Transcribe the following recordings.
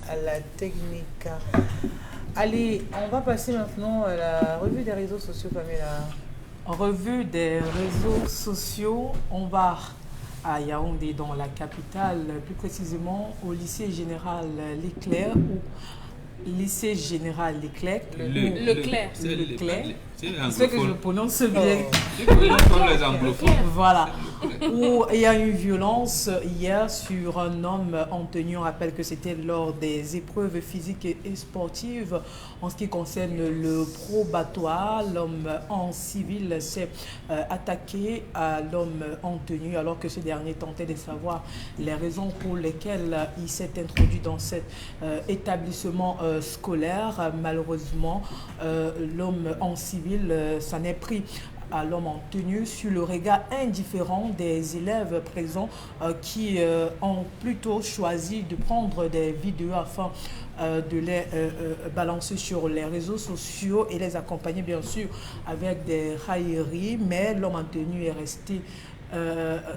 à la technique. Allez, on va passer maintenant à la revue des réseaux sociaux, Pamela. Revue des réseaux sociaux, on va à Yaoundé, dans la capitale, plus précisément au lycée général Leclerc ou lycée général Leclerc. Leclerc. C'est que je prononce bien. Comme les anglophones. Voilà. Où il y a eu violence hier sur un homme en tenue. On rappelle que c'était lors des épreuves physiques et sportives. En ce qui concerne le probatoire, l'homme en civil s'est attaqué à l'homme en tenue alors que ce dernier tentait de savoir les raisons pour lesquelles il s'est introduit dans cet établissement scolaire. Malheureusement, l'homme en civil s'en est pris à l'homme en tenue sur le regard indifférent des élèves présents qui ont plutôt choisi de prendre des vidéos afin de les balancer sur les réseaux sociaux et les accompagner bien sûr avec des railleries, mais l'homme en tenue est resté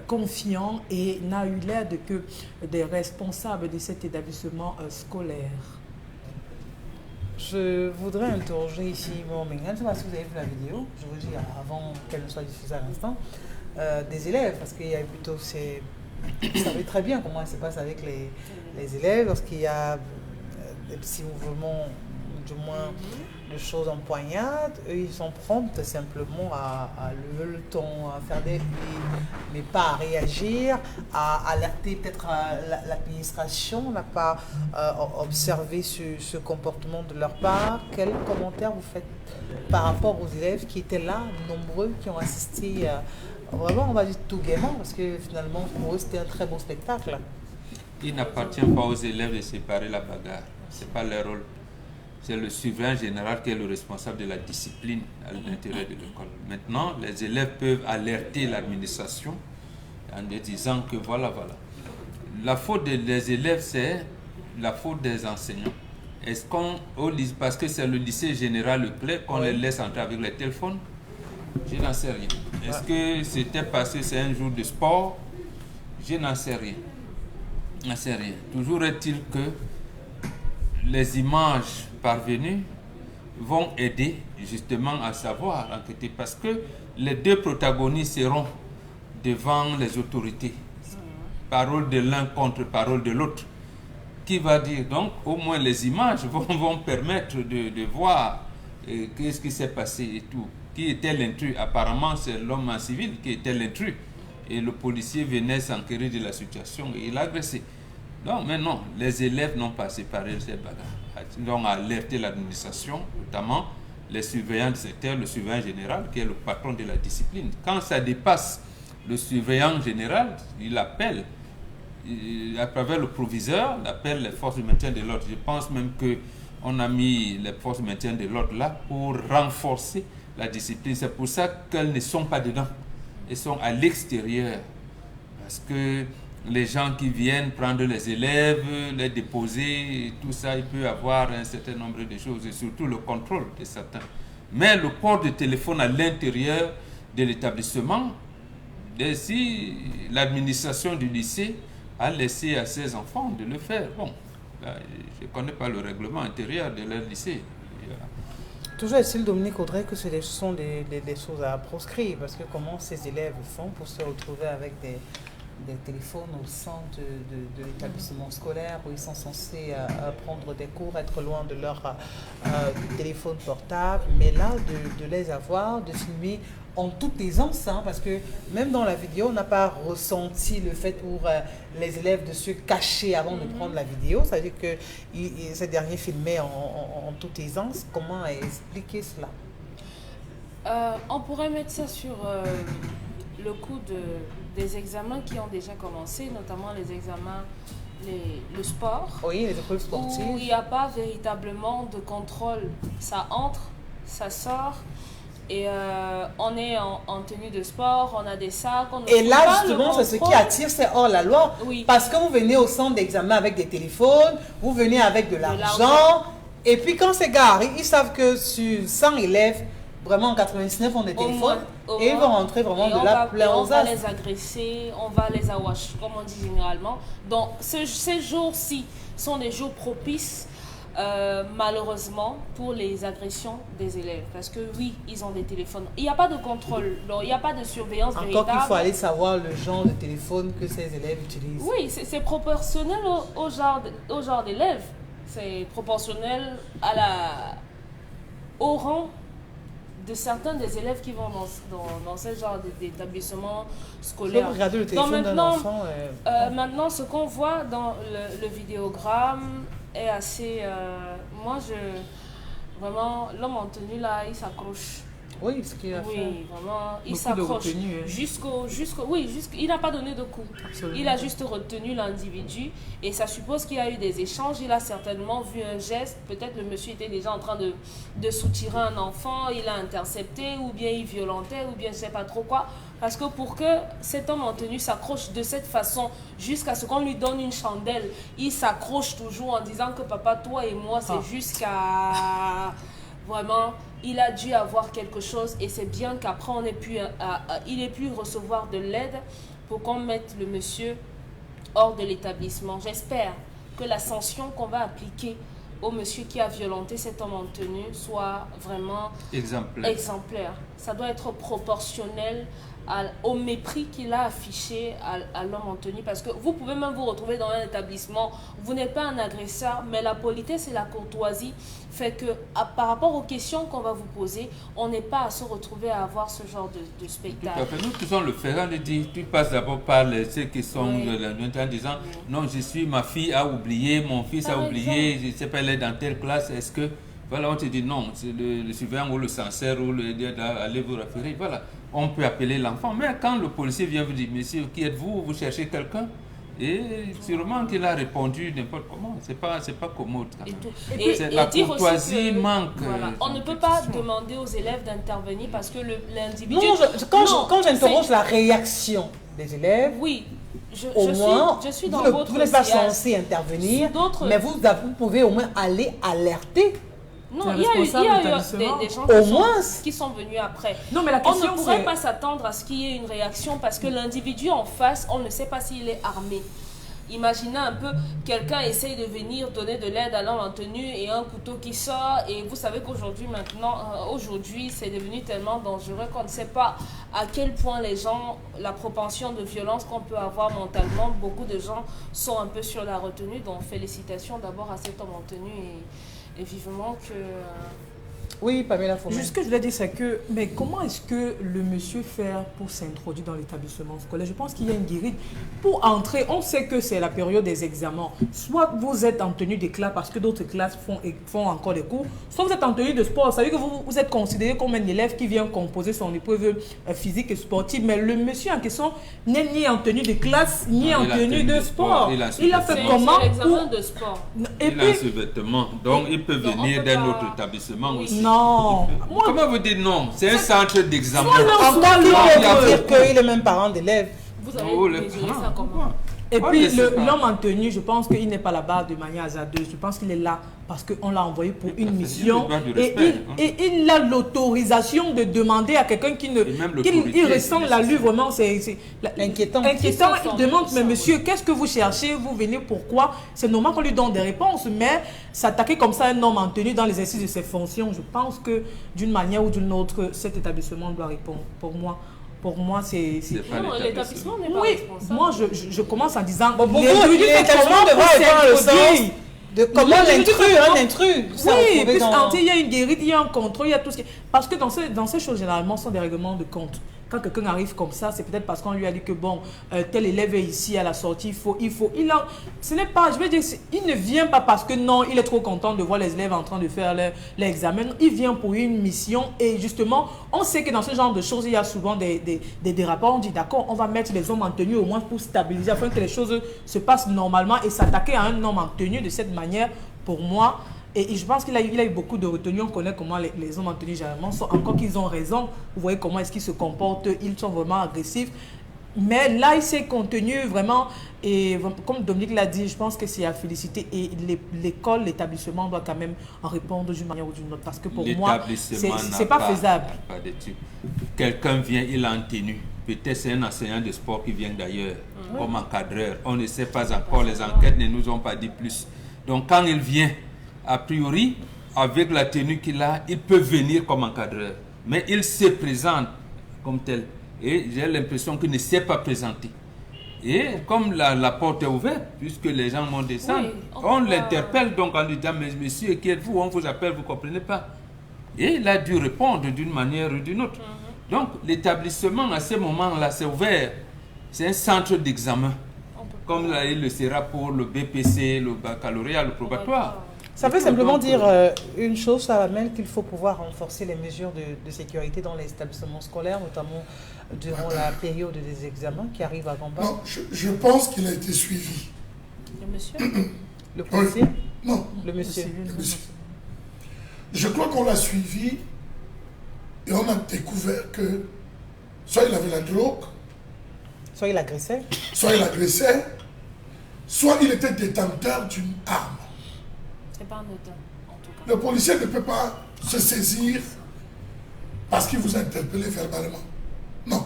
confiant et n'a eu l'aide que des responsables de cet établissement scolaire. Je voudrais interroger ici Morming. Je ne sais pas si vous avez vu la vidéo, je vous dis avant qu'elle ne soit diffusée à l'instant, des élèves, parce qu'il y a plutôt, vous savez très bien comment ça se passe avec les élèves, lorsqu'il y a des petits mouvements, du moins de choses empoignades, eux ils sont prompts simplement à lever le ton, à faire mais pas à réagir, à alerter peut-être l'administration. On n'a pas observé ce comportement de leur part. Quel commentaire vous faites par rapport aux élèves qui étaient là, nombreux, qui ont assisté vraiment, on va dire tout gaiement, parce que finalement pour eux c'était un très beau spectacle. Il n'appartient pas aux élèves de séparer la bagarre, ce n'est pas leur rôle. C'est le surveillant général qui est le responsable de la discipline à l'intérieur de l'école. Maintenant, les élèves peuvent alerter l'administration en disant que voilà. La faute des élèves, c'est la faute des enseignants. Est-ce parce que c'est le lycée général Leclerc qu'on les laisse entrer avec les téléphones? Je n'en sais rien. Est-ce que c'était passé, c'est un jour de sport? Je n'en sais rien. Je n'en sais rien. Toujours est-il que les images parvenues vont aider justement à savoir, enquêter, parce que les deux protagonistes seront devant les autorités. Parole de l'un contre parole de l'autre. Qui va dire, donc au moins les images vont permettre de voir qu'est-ce qui s'est passé et tout. Qui était l'intrus? Apparemment c'est l'homme en civil qui était l'intrus. Et le policier venait s'enquérir de la situation et il a agressé. Donc, mais non, les élèves n'ont pas séparé ces bagarres. Ils ont alerté l'administration, notamment les surveillants du secteur, le surveillant général, qui est le patron de la discipline. Quand ça dépasse le surveillant général, il appelle, à travers le proviseur, il appelle les forces de maintien de l'ordre. Je pense même qu'on a mis les forces de maintien de l'ordre là pour renforcer la discipline. C'est pour ça qu'elles ne sont pas dedans. Elles sont à l'extérieur. Parce que les gens qui viennent prendre les élèves, les déposer, tout ça, il peut y avoir un certain nombre de choses, et surtout le contrôle de certains. Mais le port de téléphone à l'intérieur de l'établissement, si l'administration du lycée a laissé à ses enfants de le faire, bon, là, je ne connais pas le règlement intérieur de leur lycée. Toujours est-il, Dominique Audrey, que ce sont des choses à proscrire, parce que comment ces élèves font pour se retrouver avec des téléphones au sein de l'établissement scolaire où ils sont censés prendre des cours, être loin de leur téléphone portable, mais là, de les avoir, de filmer en toute aisance, hein, parce que même dans la vidéo, on n'a pas ressenti le fait pour les élèves de se cacher avant de prendre la vidéo, c'est-à-dire que ces derniers filmaient en toute aisance. Comment expliquer cela? On pourrait mettre ça sur le coup des examens qui ont déjà commencé, notamment les examens, le sport. Oui, les épreuves sportives. Où il n'y a pas véritablement de contrôle. Ça entre, ça sort. Et on est en tenue de sport, on a des sacs. Et là, justement, c'est ce qui attire, c'est hors la loi. Oui. Parce que vous venez au centre d'examen avec des téléphones, vous venez avec de l'argent. Et puis quand ces gars, ils savent que sur 100 élèves, vraiment en 99 ont des téléphones. Et ils vont rentrer vraiment de la pleine on va les agresser, on va les awash, comme on dit généralement. Donc, ces jours-ci, sont des jours propices, malheureusement, pour les agressions des élèves. Parce que oui, ils ont des téléphones. Il n'y a pas de contrôle, donc il n'y a pas de surveillance véritable. Encore qu'il faut aller savoir le genre de téléphone que ces élèves utilisent. Oui, c'est proportionnel au genre d'élèves. C'est proportionnel au rang de certains des élèves qui vont dans ce genre d'établissement scolaire. Regardez le téléphone d'un enfant. Maintenant, ce qu'on voit dans le vidéogramme est assez... Vraiment, l'homme en tenue là, il s'accroche. Oui, ce qu'il a fait. Oui, vraiment, il s'accroche. Il n'a pas donné de coup. Absolument. Il a juste retenu l'individu et ça suppose qu'il y a eu des échanges. Il a certainement vu un geste. Peut-être le monsieur était déjà en train de soutirer un enfant, il a intercepté ou bien il violentait ou bien je ne sais pas trop quoi. Parce que pour que cet homme en tenue s'accroche de cette façon jusqu'à ce qu'on lui donne une chandelle, il s'accroche toujours en disant que papa, toi et moi, c'est jusqu'à... Vraiment, il a dû avoir quelque chose et c'est bien qu'après il ait pu recevoir de l'aide pour qu'on mette le monsieur hors de l'établissement. J'espère que la sanction qu'on va appliquer au monsieur qui a violenté cet homme en tenue soit vraiment exemplaire. Ça doit être proportionnel au mépris qu'il a affiché à l'homme en tenue. Parce que vous pouvez même vous retrouver dans un établissement, vous n'êtes pas un agresseur, mais la politesse et la courtoisie fait que par rapport aux questions qu'on va vous poser, on n'est pas à se retrouver à avoir ce genre de spectacle. Nous tous le faisons, on dit, tu passes d'abord par ceux qui sont en disant, non, ma fille a oublié, mon fils a oublié, je ne sais pas, elle est dans telle classe, est-ce que... Voilà, on te dit non, c'est le surveillant ou le censeur ou allez vous référer. Voilà, on peut appeler l'enfant. Mais quand le policier vient vous dire, monsieur, qui êtes-vous? Vous cherchez quelqu'un? Et sûrement qu'il a répondu n'importe comment. C'est pas commode. La courtoisie manque. Voilà. On ne peut pas demander aux élèves d'intervenir parce que l'individu... Quand j'interroge la réaction des élèves, oui. Je suis dans votre vous n'êtes pas censé intervenir, mais vous pouvez au moins aller alerter. Non, il y a eu des gens qui sont venus après. Non, mais la question, on ne pourrait pas s'attendre à ce qu'il y ait une réaction parce que l'individu en face, on ne sait pas s'il est armé. Imaginez un peu, quelqu'un essaye de venir donner de l'aide à l'homme en tenue et un couteau qui sort. Et vous savez qu'aujourd'hui, c'est devenu tellement dangereux qu'on ne sait pas à quel point la propension de violence qu'on peut avoir mentalement, beaucoup de gens sont un peu sur la retenue. Donc félicitations d'abord à cet homme en tenue et vivement que... Oui, Pamela Fomé. Ce que je voulais dire, c'est que, mais comment est-ce que le monsieur fait pour s'introduire dans l'établissement scolaire? Je pense qu'il y a une guérite. Pour entrer, on sait que c'est la période des examens. Soit vous êtes en tenue de classe parce que d'autres classes font encore des cours, soit vous êtes en tenue de sport. Ça veut dire que vous êtes considéré comme un élève qui vient composer son épreuve physique et sportive. Mais le monsieur en question n'est ni en tenue de classe, ni en tenue de sport. Il a fait comment? L'examen de sport. Il a un sous-vêtement. Donc, il peut venir d'un autre établissement aussi. Non. Comment vous dites non? C'est un centre d'examen. Encore lui peut dire qu'il est même parent d'élève. Vous allez mesurer ça comment? Et puis l'homme en tenue, je pense qu'il n'est pas là-bas de manière hasardeuse. Je pense qu'il est là parce qu'on l'a envoyé pour une mission. Et il a l'autorisation de demander à quelqu'un qu'il ressemble à lui vraiment. C'est inquiétant. Il demande, mais monsieur, qu'est-ce que vous cherchez? Vous venez pourquoi? C'est normal qu'on lui donne des réponses, mais s'attaquer comme ça à un homme en tenue dans l'exercice de ses fonctions, je pense que d'une manière ou d'une autre, cet établissement doit répondre. Pour moi, c'est... Non, l'établissement n'est pas responsable. Moi, je commence en disant... L'établissement devrait avoir le sens de comment un intrus. Oui, puisqu'il y a une guérite, il y a un contrôle, il y a tout ce qui... Parce que dans ces choses, généralement, ce sont des règlements de compte. Quand quelqu'un arrive comme ça, c'est peut-être parce qu'on lui a dit que bon, tel élève est ici à la sortie, ce n'est pas, je veux dire, il ne vient pas parce que non, il est trop content de voir les élèves en train de faire l'examen. Il vient pour une mission et justement, on sait que dans ce genre de choses, il y a souvent des rapports. On dit d'accord, on va mettre les hommes en tenue au moins pour stabiliser, afin que les choses se passent normalement et s'attaquer à un homme en tenue de cette manière, pour moi. Et je pense qu'il a eu beaucoup de retenues. On connaît comment les hommes en tenue généralement sont, encore qu'ils ont raison. Vous voyez comment est-ce qu'ils se comportent. Ils sont vraiment agressifs. Mais là, il s'est contenu vraiment. Et comme Dominique l'a dit, je pense que c'est à féliciter. Et l'école, l'établissement doit quand même en répondre d'une manière ou d'une autre. Parce que pour moi, c'est pas faisable. Quelqu'un vient, il est en tenue. Peut-être c'est un enseignant de sport qui vient d'ailleurs, comme encadreur. On ne sait pas encore. Les enquêtes ne nous ont pas dit plus. Donc quand il vient, a priori, avec la tenue qu'il a, il peut venir comme encadreur. Mais il se présente comme tel. Et j'ai l'impression qu'il ne s'est pas présenté. Et comme la porte est ouverte, puisque les gens vont descendre, Oui, on l'interpelle donc en lui disant, mais monsieur, qui êtes-vous? On vous appelle, vous ne comprenez pas. Et il a dû répondre d'une manière ou d'une autre. Donc l'établissement à ce moment-là, c'est ouvert. C'est un centre d'examen. Comme là, il le sera pour le BPC, le baccalauréat, le probatoire. Ça veut simplement dire une chose, ça amène qu'il faut pouvoir renforcer les mesures de sécurité dans les établissements scolaires, notamment durant la période des examens qui arrive à Gamba. Non, je pense qu'il a été suivi. Le monsieur? Le policier? Non, Le monsieur? le monsieur. Je crois qu'on l'a suivi et on a découvert que soit il avait la drogue, Soit il agressait? soit il agressait, soit il était détenteur d'une arme. C'est pas anodin, en tout cas. Le policier ne peut pas se saisir parce qu'il vous a interpellé verbalement. Non.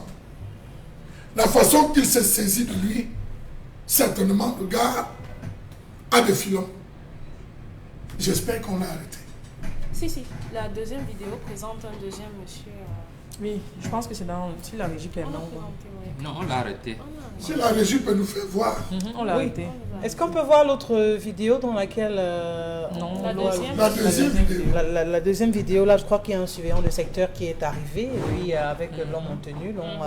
La façon qu'il s'est saisi de lui, certainement, le gars a des filons. J'espère qu'on l'a arrêté. Si. La deuxième vidéo présente un deuxième monsieur. Oui, je pense que c'est dans si la régie permet. On l'a présenté, oui. Non, on l'a arrêté. Si la régie peut nous faire voir. On l'a Oui. arrêté. Est-ce qu'on peut voir l'autre vidéo dans laquelle... Non, La doit- deuxième. La deuxième vidéo. La deuxième vidéo, là, je crois qu'il y a un surveillant de secteur qui est arrivé, et puis avec l'homme en tenue, l'ont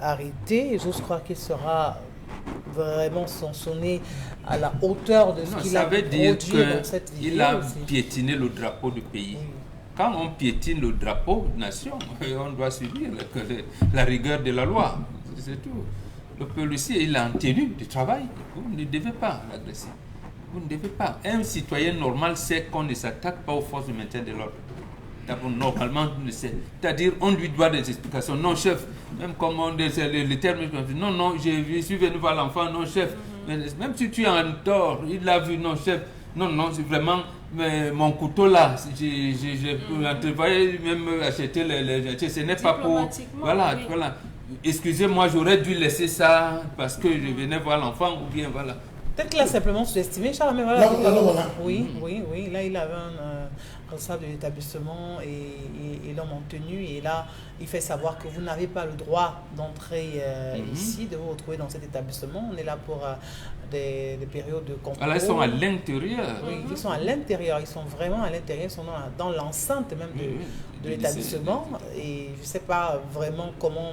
arrêté, et j'ose croire qu'il sera vraiment sanctionné à la hauteur de ce Non, qu'il ça a veut dire produit dans cette vidéo. qu'il a aussi. piétiné le drapeau du pays. Oui. Quand on piétine le drapeau de nation, on doit subir la rigueur de la loi. C'est tout. Le policier, il est en tenue de travail. Vous ne devez pas l'agresser. Vous ne devez pas. Un citoyen normal sait qu'on ne s'attaque pas aux forces de maintien de l'ordre. D'abord, normalement, on le sait. C'est-à-dire, on lui doit des explications. Non, chef, même comme on dit, les termes, non, je suis venu voir l'enfant, non, chef. Même si tu es en tort, il l'a vu, non, chef. Non, c'est vraiment mon couteau là. J'ai entrevoyé même acheter les ce n'est pas pour. Diplomatiquement, Voilà, oui. voilà. Excusez-moi, j'aurais dû laisser ça parce que je venais voir l'enfant ou bien voilà. Peut-être qu'il a simplement sous-estimé, Charles, mais voilà. Là, voilà. Oui. Là, il avait un responsable de l'établissement et l'homme en tenue. Et là, il fait savoir que vous n'avez pas le droit d'entrer ici, de vous retrouver dans cet établissement. On est là pour des périodes de contrôle. Voilà, ils sont à l'intérieur. Oui, ils sont à l'intérieur, ils sont vraiment à l'intérieur, ils sont dans l'enceinte même de l'établissement. Et je ne sais pas vraiment comment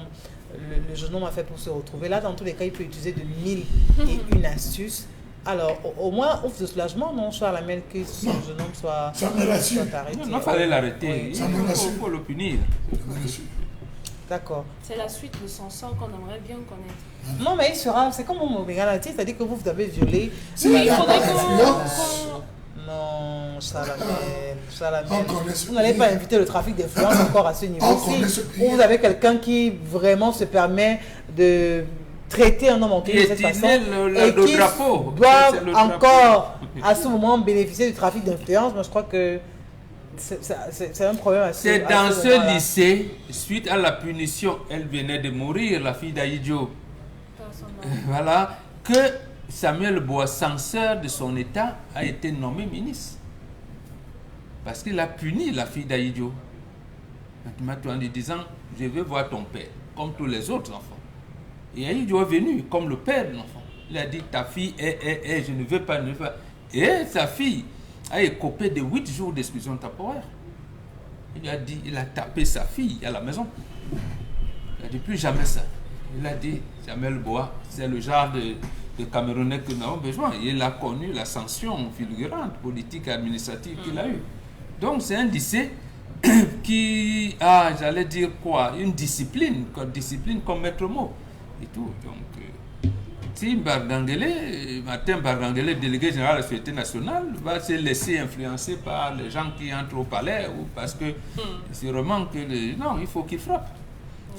le jeune homme a fait pour se retrouver là. Dans tous les cas, il peut utiliser de 1001 astuces. Alors, au moins, ouf de soulagement, non, Charles Amel, que ce jeune homme soit Ça me rassure. arrêté. Non, il fallait l'arrêter. Oui. Il Ça me rassure. faut le punir. D'accord. C'est la suite de son sang qu'on aimerait bien connaître. Non, mais il sera, c'est comme mon pénalité, c'est-à-dire que vous avez violé. S'il la- n'y a pas faudrait d'influence, Non, Salamel, on connaît ce vous n'allez pays. pas inviter le trafic d'influence encore à ce On connaît ce niveau-ci. pays. Où vous avez quelqu'un qui vraiment se permet de traiter un homme en tenue de cette façon Piétiner et le qui drapeau. doit C'est le encore drapeau. à ce moment bénéficier du trafic d'influence. Moi, je crois que c'est un problème assez. C'est dans ce moment-là. lycée, suite à la punition, elle venait de mourir, la fille d'Aïdjo. Personnellement. Voilà, que Samuel Bois, censeur de son état, a été nommé ministre. Parce qu'il a puni la fille d'Aïdjo. En lui disant, je veux voir ton père, comme tous les autres enfants. Et Aïdjo est venu comme le père de l'enfant. Il a dit, ta fille je ne veux pas, Et sa fille a écopé de 8 jours d'exclusion temporaire. Il lui a dit, il a tapé sa fille à la maison. Il a dit, plus jamais ça. Il a dit, Samuel Bois, c'est le genre de Camerounais que nous avons besoin. Il a connu la sanction fulgurante, politique et administrative qu'il a eue. Donc c'est un lycée qui a, j'allais dire quoi, une discipline comme maître mot et tout. Donc, si Martin Bardangele, délégué général de la Société nationale, va se laisser influencer par les gens qui entrent au palais ou parce que sûrement que non, il faut qu'il frappe.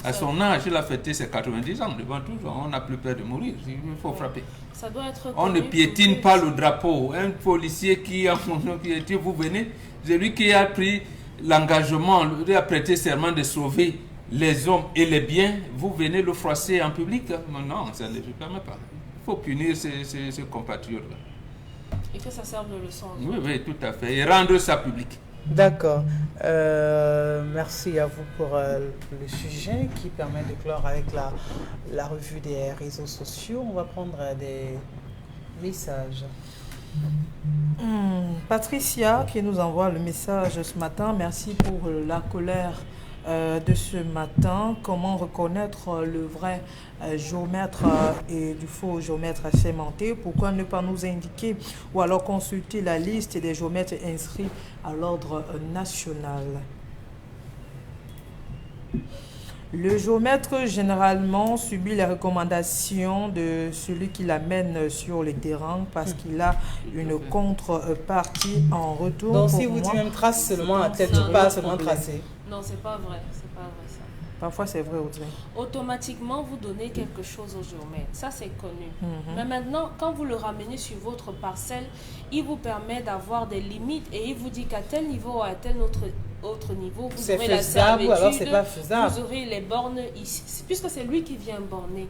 À son âge, il a fêté ses 90 ans. Devant tout, on n'a plus peur de mourir. Il faut frapper. Ça doit être On ne connu piétine pour pas tous. le drapeau. Un policier qui a vous venez, c'est lui qui a pris l'engagement, lui a prêté serment de sauver les hommes et les biens. Vous venez le froisser en public. Non, ça ne se permet pas. Il faut punir ces compatriotes-là. Et que ça serve de leçon. Oui, oui, tout à fait. Et rendre ça public. D'accord. Merci à vous pour le sujet qui permet de clore avec la revue des réseaux sociaux. On va prendre des messages. Patricia qui nous envoie le message ce matin. Merci pour la colère de ce matin. Comment reconnaître le vrai géomètre et du faux géomètre assermenté? Pourquoi ne pas nous indiquer ou alors consulter la liste des géomètres inscrits à l'ordre national? Le géomètre généralement subit les recommandations de celui qui l'amène sur le terrain parce qu'il a une contrepartie en retour. Donc Pour si vous moi, dites même trace seulement à tête, c'est pas un seulement tracé. Non, c'est pas vrai. C'est pas vrai ça. parfois c'est vrai, Audrey. Automatiquement, vous donnez quelque chose au géomètre. Ça, c'est connu. Mhm. Mais maintenant, quand vous le ramenez sur votre parcelle, il vous permet d'avoir des limites et il vous dit qu'à tel niveau ou à tel autre niveau, vous C'est aurez la faisable ou alors servitude, c'est pas faisable. vous aurez les bornes ici, puisque c'est lui qui vient borner.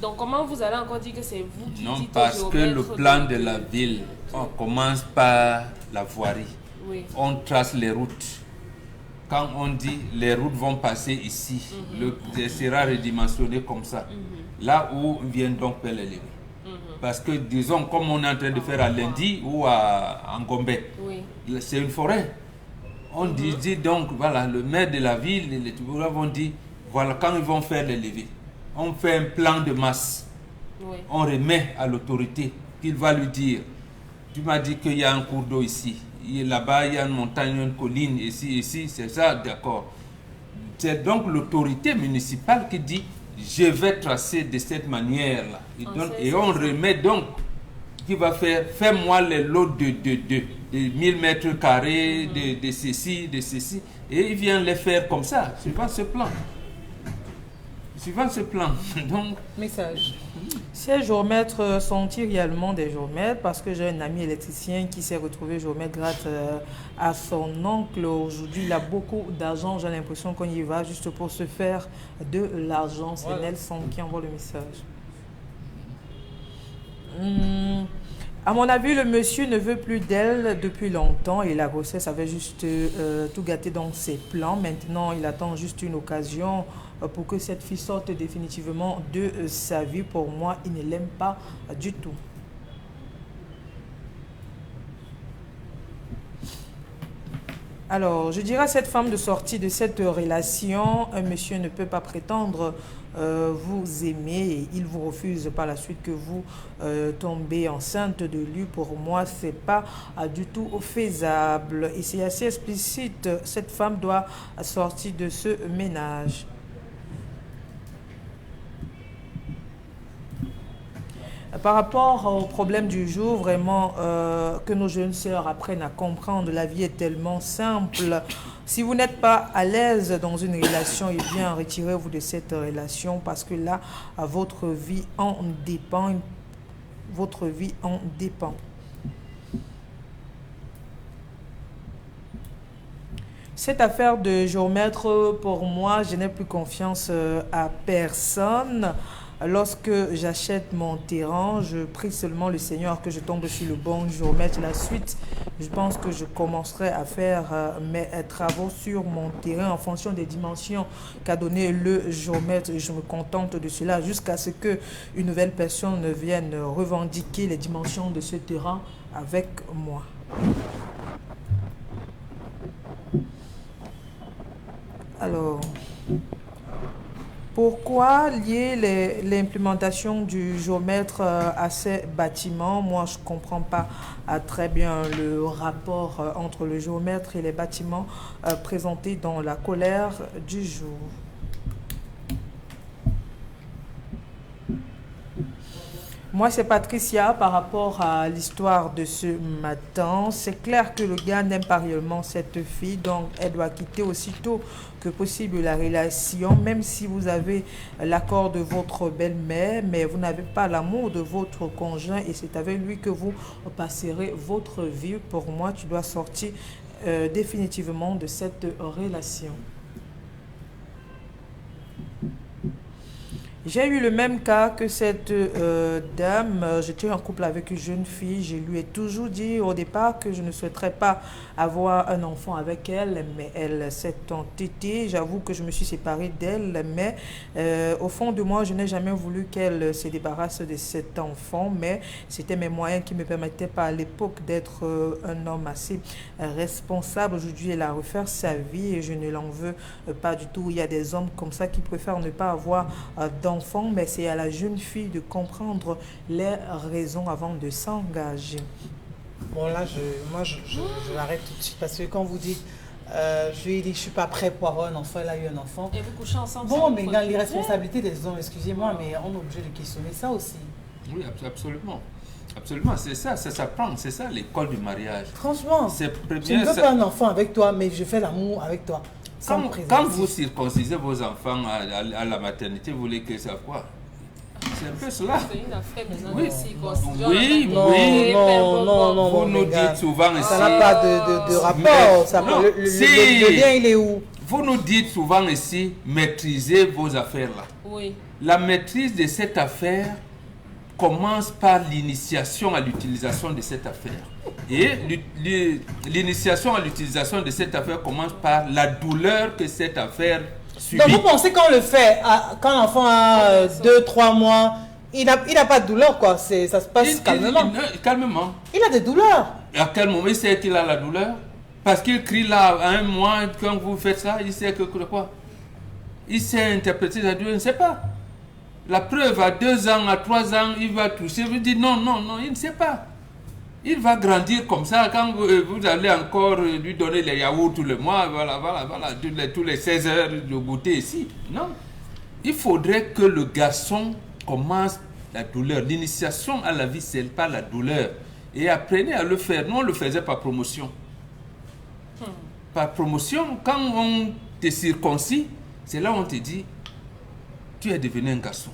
Donc, comment vous allez encore dire que c'est vous qui Non, dites au parce que le géomètre plan de la ville, on commence par la voirie. Oui. On trace les routes. Quand on dit les routes vont passer ici, le sera redimensionné comme ça. Là où vient donc Pelé. Parce que, disons, comme on est en train de faire à Lundi ou à Ngombe, Oui. c'est une forêt. On dit donc, voilà, le maire de la ville, les tribunaux vont dire, voilà, quand ils vont faire les levées, on fait un plan de masse. Oui. On remet à l'autorité qu'il va lui dire, tu m'as dit qu'il y a un cours d'eau ici, là-bas il y a une montagne, une colline, ici, c'est ça, d'accord. C'est donc l'autorité municipale qui dit, je vais tracer de cette manière-là. Et on remet donc, qui va faire, fais-moi les lots de 1000 mètres carrés, de ceci, et il vient les faire comme ça, suivant ce plan. Suivant ce plan. Donc, Message. Ces géomètres sont-ils réellement des géomètres? Parce que j'ai un ami électricien qui s'est retrouvé géomètre grâce à son oncle. Aujourd'hui, il a beaucoup d'argent. J'ai l'impression qu'on y va juste pour se faire de l'argent. C'est Nelson qui envoie le message. À mon avis, le monsieur ne veut plus d'elle depuis longtemps et la grossesse avait juste tout gâté dans ses plans. Maintenant, il attend juste une occasion pour que cette fille sorte définitivement de sa vie. Pour moi, il ne l'aime pas du tout. Alors, je dirais à cette femme de sortir de cette relation, un monsieur ne peut pas prétendre vous aimer et il vous refuse par la suite que vous tombez enceinte de lui. Pour moi, c'est pas du tout faisable et c'est assez explicite. Cette femme doit sortir de ce ménage. Par rapport au problème du jour, vraiment, que nos jeunes sœurs apprennent à comprendre, la vie est tellement simple. Si vous n'êtes pas à l'aise dans une relation, eh bien, retirez-vous de cette relation parce que là, votre vie en dépend. Votre vie en dépend. Cette affaire de géomètre, pour moi, je n'ai plus confiance à personne. Lorsque j'achète mon terrain, je prie seulement le Seigneur que je tombe sur le bon géomètre. La suite, je pense que je commencerai à faire mes travaux sur mon terrain en fonction des dimensions qu'a donné le géomètre. Je me contente de cela jusqu'à ce qu'une nouvelle personne vienne revendiquer les dimensions de ce terrain avec moi. Alors... Pourquoi lier l'implémentation du géomètre à ces bâtiments? Moi, je ne comprends pas très bien le rapport entre le géomètre et les bâtiments présentés dans la colère du jour. Moi, c'est Patricia par rapport à l'histoire de ce matin. C'est clair que le gars n'aime pas réellement cette fille, donc elle doit quitter aussitôt que possible la relation, même si vous avez l'accord de votre belle-mère, mais vous n'avez pas l'amour de votre conjoint et c'est avec lui que vous passerez votre vie. Pour moi, tu dois sortir définitivement de cette relation. J'ai eu le même cas que cette dame. J'étais en couple avec une jeune fille. Je lui ai toujours dit au départ que je ne souhaiterais pas avoir un enfant avec elle, mais elle s'est entêtée. J'avoue que je me suis séparée d'elle, mais au fond de moi, je n'ai jamais voulu qu'elle se débarrasse de cet enfant, mais c'était mes moyens qui ne me permettaient pas à l'époque d'être un homme assez responsable. Aujourd'hui, elle a refaire sa vie et je ne l'en veux pas du tout. Il y a des hommes comme ça qui préfèrent ne pas avoir d'enfants, mais c'est à la jeune fille de comprendre les raisons avant de s'engager. Bon, là, je l'arrête tout de suite parce que quand vous dites, je lui ai dit, je ne suis pas prêt pour avoir un enfant, elle a eu un enfant. Et vous couchez ensemble. Bon, mais dans les responsabilités des hommes, excusez-moi, mais on est obligé de questionner ça aussi. Oui, absolument. Absolument, c'est ça s'apprend, c'est ça l'école du mariage. Franchement, C'est je ne veux pas un enfant avec toi, mais je fais l'amour avec toi. Quand vous circoncisez vos enfants à la maternité, vous voulez que ça quoi? C'est un peu cela. C'est une affaire maintenant Oui. de circoncision. Oui, non, vous nous dites souvent ici. Ça n'a pas de rapport. Ça, non, le lien, il est où? Vous nous dites souvent ici, maîtrisez vos affaires là. Oui. La maîtrise de cette affaire commence par l'initiation à l'utilisation de cette affaire. Et l'initiation à l'utilisation de cette affaire commence par la douleur que cette affaire subit. Donc vous pensez qu'on le fait quand l'enfant a 2-3 mois, il n'a pas de douleur quoi, ça se passe calmement. Calmement. Il a des douleurs. À quel moment il sait qu'il a la douleur? Parce qu'il crie là à 1 mois, quand vous faites ça, il sait que quoi? Il sait interpréter la douleur, il ne sait pas. La preuve, à 2 ans, à 3 ans, il va toucher, vous dites non, il ne sait pas. Il va grandir comme ça, quand vous allez encore lui donner les yaourts tous les mois, voilà, tous les 16 heures de goûter ici. Non. Il faudrait que le garçon commence la douleur. L'initiation à la vie, c'est pas la douleur. Et apprenez à le faire. Nous, on le faisait par promotion. Par promotion, quand on te circoncis, c'est là où on te dit, tu es devenu un garçon.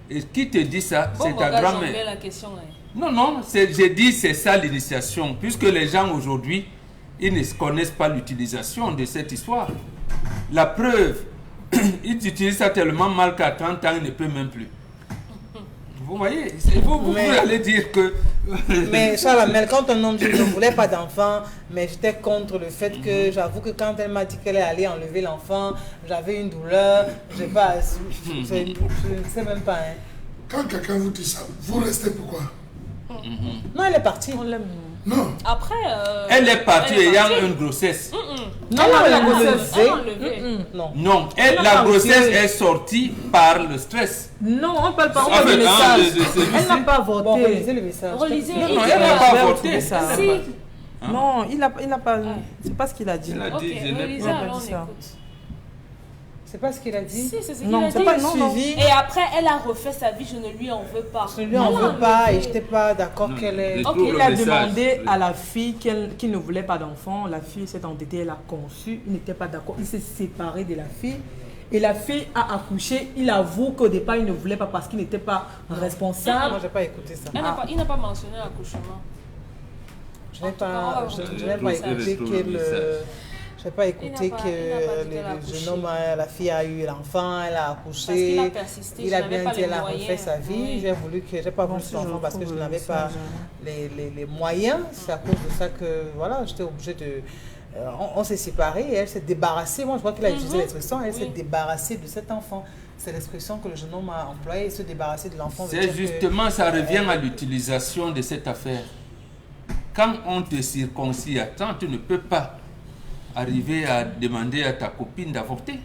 Et qui te dit ça, c'est ta grand-mère. La question, hein. Non, j'ai dit c'est ça l'initiation. Puisque les gens aujourd'hui, ils ne connaissent pas l'utilisation de cette histoire. La preuve, ils utilisent ça tellement mal qu'à 30 ans, ils ne peuvent même plus. Vous voyez, vous allez dire que... Mais Chalamel, quand un homme dit je ne voulais pas d'enfant, mais j'étais contre le fait que j'avoue que quand elle m'a dit qu'elle est allée enlever l'enfant, j'avais une douleur, je ne sais même pas. Hein. Quand quelqu'un vous dit ça, vous restez pourquoi? Non, elle est partie. On l'aime. Non. Après... elle est partie ayant une grossesse. Non, elle a enlevé. Non, la grossesse est sortie par le stress. Non, on ne parle pas, on parle du message. Elle n'a pas voté. Bon, relisez le message. Relisez. Non, elle n'a pas voté. Si. Non, il n'a pas... C'est pas ce qu'il a dit. Il a Ok, dit, je n'ai relisez, pas alors on dit ça. écoute. C'est pas ce qu'il a dit. Si, c'est ce qu'il Non, a c'est dit. pas suivi. Et après, elle a refait sa vie, je ne lui en veux pas. Je lui en veux pas et je n'étais pas d'accord qu'elle ait... Je Ok, trouve il le a message. demandé à la fille qu'il ne voulait pas d'enfant. La fille s'est endettée, elle a conçu. Il n'était pas d'accord. Il s'est séparé de la fille. Et la fille a accouché. Il avoue qu'au départ, il ne voulait pas parce qu'il n'était pas responsable. Moi, je n'ai pas écouté ça. Il n'a pas mentionné l'accouchement. Je n'ai pas écouté qu'elle... Je n'ai pas écouté que le jeune homme, la fille a eu l'enfant, elle a accouché. Parce qu'il a persisté, il a bien dit, elle a refait sa vie. Oui. J'ai voulu que, j'ai pas voulu cet enfant parce que je n'avais pas les moyens. C'est à cause de ça que, voilà, j'étais obligée de... on s'est séparés et elle s'est débarrassée. Moi, je crois qu'elle a utilisé l'expression, elle s'est débarrassée de cet enfant. C'est l'expression que le jeune homme a employée, se débarrasser de l'enfant. C'est justement, ça revient à l'utilisation de cette affaire. Quand on te circoncis à temps, tu ne peux pas arriver à demander à ta copine d'avorter.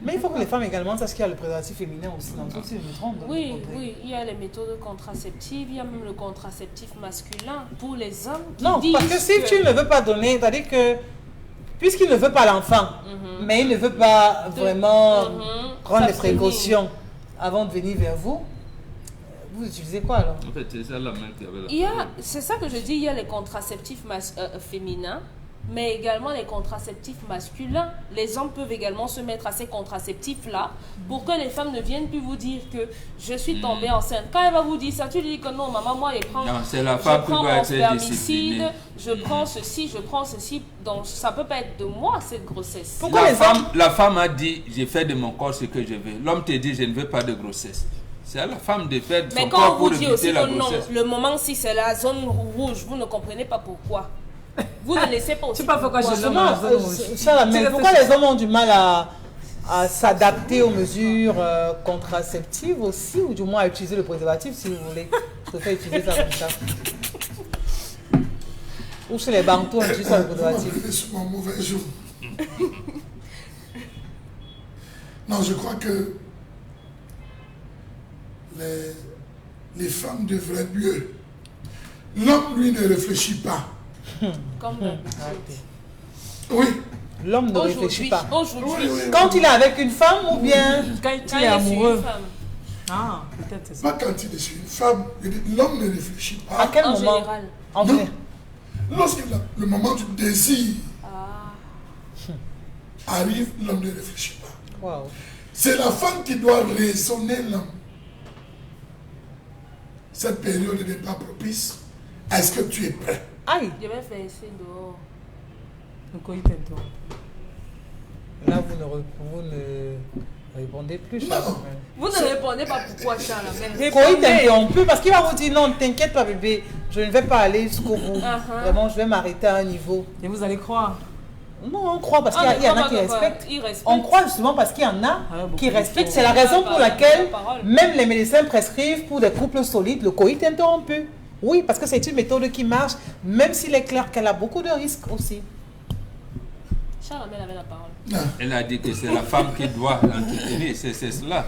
Mais il faut que les femmes également sachent qu'il y a le préservatif féminin aussi. Dans le si je me trompe. Oui, il y a les méthodes contraceptives, il y a même le contraceptif masculin pour les hommes qui non, disent parce que si tu ne veux pas donner, c'est-à-dire que puisqu'il ne veut pas l'enfant, mais il ne veut pas vraiment prendre des précautions avant de venir vers vous, vous utilisez quoi alors? En fait, c'est ça la main qui avait la... C'est ça que je dis, il y a les contraceptifs féminins mais également les contraceptifs masculins. Les hommes peuvent également se mettre à ces contraceptifs-là pour que les femmes ne viennent plus vous dire que je suis tombée enceinte. Quand elle va vous dire ça, tu lui dis que non, maman, moi, je prends mon spermicide, je prends ceci, je prends ceci. Donc, ça ne peut pas être de moi, cette grossesse. Pourquoi La femme a dit, j'ai fait de mon corps ce que je veux. L'homme te dit, je ne veux pas de grossesse. C'est à la femme de faire son corps pour éviter la grossesse. Mais quand on vous dit aussi que non, le moment si c'est la zone rouge, vous ne comprenez pas pourquoi. Vous ne laissez pas aussi. C'est pas pourquoi je l'aime dans la zone rouge. Mais pourquoi les hommes ont du mal à s'adapter aux mesures contraceptives aussi, ou du moins à utiliser le préservatif si vous voulez. Je préfère utiliser ça comme ça. Ou chez les bantous, on utilise ça le préservatif. Vous sur mon mauvais jour. Non, je crois que les femmes devraient mieux. L'homme, lui, ne réfléchit pas. Comme Oui. L'homme ne réfléchit pas. Aujourd'hui. Quand il est avec une femme ou bien quand il est amoureux. Ah, peut-être c'est ça. Pas quand il est sur une femme. L'homme ne réfléchit pas. À quel moment général. En vrai. Lorsque le moment du désir arrive, l'homme ne réfléchit pas. Wow. C'est la femme qui doit raisonner l'homme. Cette période n'est pas propice. Est-ce que tu es prêt? Aïe. Je vais faire essayer dehors. Le coït interrompu. Là, vous ne répondez plus, Charles. Vous ne répondez pas pourquoi, Charles. Coït interrompu, parce qu'il va vous dire non, t'inquiète pas, bébé, je ne vais pas aller jusqu'au bout. Vraiment, je vais m'arrêter à un niveau. Et vous allez croire? Non, on croit parce qu'il y en a qui respectent. On croit justement parce qu'il y en a qui respectent. C'est la raison pour laquelle même les médecins prescrivent pour des couples solides le coït interrompu. Oui, parce que c'est une méthode qui marche, même s'il est clair qu'elle a beaucoup de risques aussi. Charles avait la parole. Elle a dit que c'est la femme qui doit l'entretenir, c'est cela.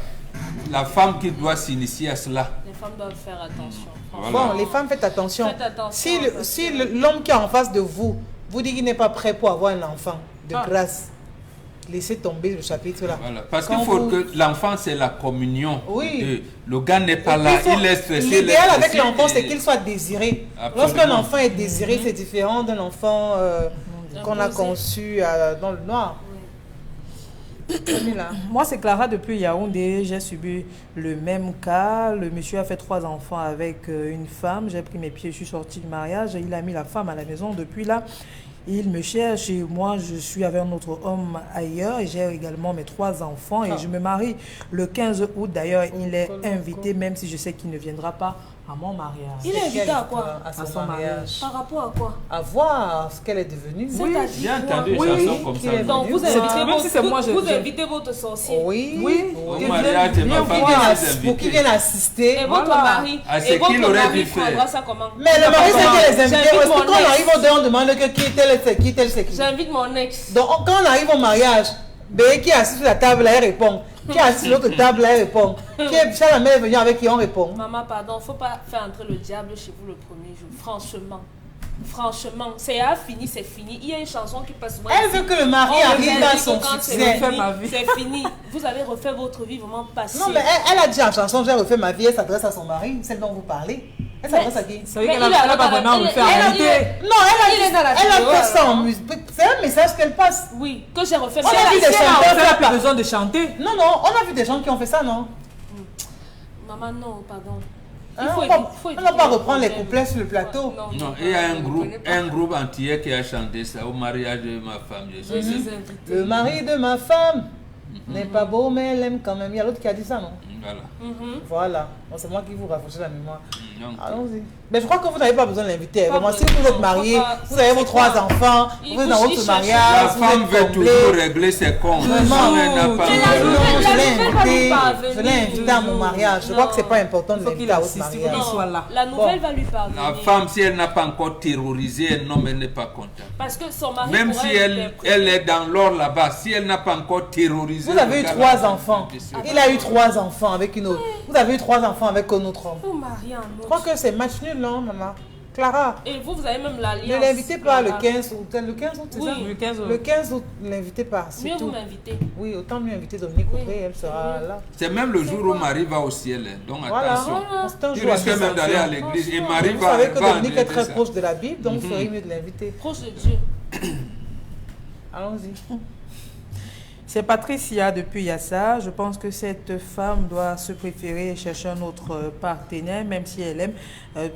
La femme qui doit s'initier à cela. Les femmes doivent faire attention. Voilà. Bon, les femmes, faites attention. Si l'homme qui est en face de vous vous dit qu'il n'est pas prêt pour avoir un enfant, de grâce, laissez tomber le chapitre là. Voilà. Parce qu'il faut que l'enfant, c'est la communion. Oui. Le gars n'est pas là, il est stressé. L'idéal avec l'enfant, c'est qu'il soit désiré. Absolument. Lorsqu'un enfant est désiré, c'est différent d'un enfant qu'on a conçu dans le noir. Moi, c'est Clara depuis Yaoundé. J'ai subi le même cas. Le monsieur a fait 3 enfants avec une femme. J'ai pris mes pieds, je suis sortie du mariage. Il a mis la femme à la maison. Depuis là, il me cherche et moi, je suis avec un autre homme ailleurs. Et j'ai également mes 3 enfants. Et je me marie le 15 août. D'ailleurs, il est invité, même si je sais qu'il ne viendra pas à mon mariage. Il est invité à quoi? À son mariage. Par rapport à quoi? À voir ce qu'elle est devenue. Oui, j'ai entendu une chanson comme ça. Donc vous invitez votre sorcier. Oui. Au mariage de ma femme, pour qu'il vienne assister. Et votre mari, et votre mari prendra ça comment? Mais le mari, c'est qui les invités? Parce que quand on arrive au dehors, on demande que qui tel, c'est qui. J'invite mon ex. Donc quand on arrive au mariage, qui est assis sur la table, là, elle répond. Qui est assis sur l'autre table, là, elle répond. Qui est la mère venue avec qui on répond. Maman, pardon, il ne faut pas faire entrer le diable chez vous le premier jour. Franchement, c'est fini, c'est fini. Il y a une chanson qui passe souvent. Elle veut que le mari arrive dans son succès. C'est fini. Vous avez refait votre vie vraiment passée. Non, mais elle a dit en chanson, j'ai refait ma vie, elle s'adresse à son mari, celle dont vous parlez. Elle s'adresse à qui? C'est vrai qu'elle n'a pas vraiment refait en réalité. Non, elle a fait ça en musique. C'est un message qu'elle passe. Oui, que j'ai refait. On a vu des chanteurs qui n'ont pas besoin de chanter. Non, on a vu des gens qui ont fait ça, non? Maman, non, pardon. On ne va pas reprendre les couplets sur le plateau. Non, il y a un groupe entier qui a chanté ça au mariage de ma femme. Le mari de ma femme n'est pas beau, mais elle aime quand même. Il y a l'autre qui a dit ça, non? Voilà. Voilà. Bon, c'est moi qui vous rafraîchis la mémoire. Allons-y. Mais je crois que vous n'avez pas besoin de l'inviter. Vraiment, si vous êtes marié, vous avez vos 3 enfants, vous êtes dans votre mariage. La femme veut toujours régler ses comptes. Je l'ai invité à mon mariage. Je crois que ce n'est pas important de l'inviter à votre mariage. La nouvelle va lui parvenir. La femme, si elle n'a pas encore terrorisé un homme, elle n'est pas contente. Parce que son mari. Même si elle est dans l'or là-bas, si elle n'a pas encore terrorisé. Vous avez eu 3 enfants. Il a eu 3 enfants avec une autre. Vous avez eu 3 enfants avec un autre homme. Vous mariez un autre. Je crois que c'est match nul, non, maman? Clara. Et vous avez même l'alliance. Ne l'invitez pas le 15 août. Le 15 août, c'est ça? Le 15 août, ne l'invitez pas. Mieux vous m'invitez. Oui, autant mieux inviter Dominique Coupé, elle sera là. C'est même le jour où Marie va au ciel. Donc attention. Voilà. Tu risques même d'aller à l'église et Marie va. Vous savez que Dominique est très proche de la Bible, donc il serait mieux de l'inviter. Proche de Dieu. Allons-y. C'est Patricia depuis Yassa. Je pense que cette femme doit se préférer et chercher un autre partenaire, même si elle aime.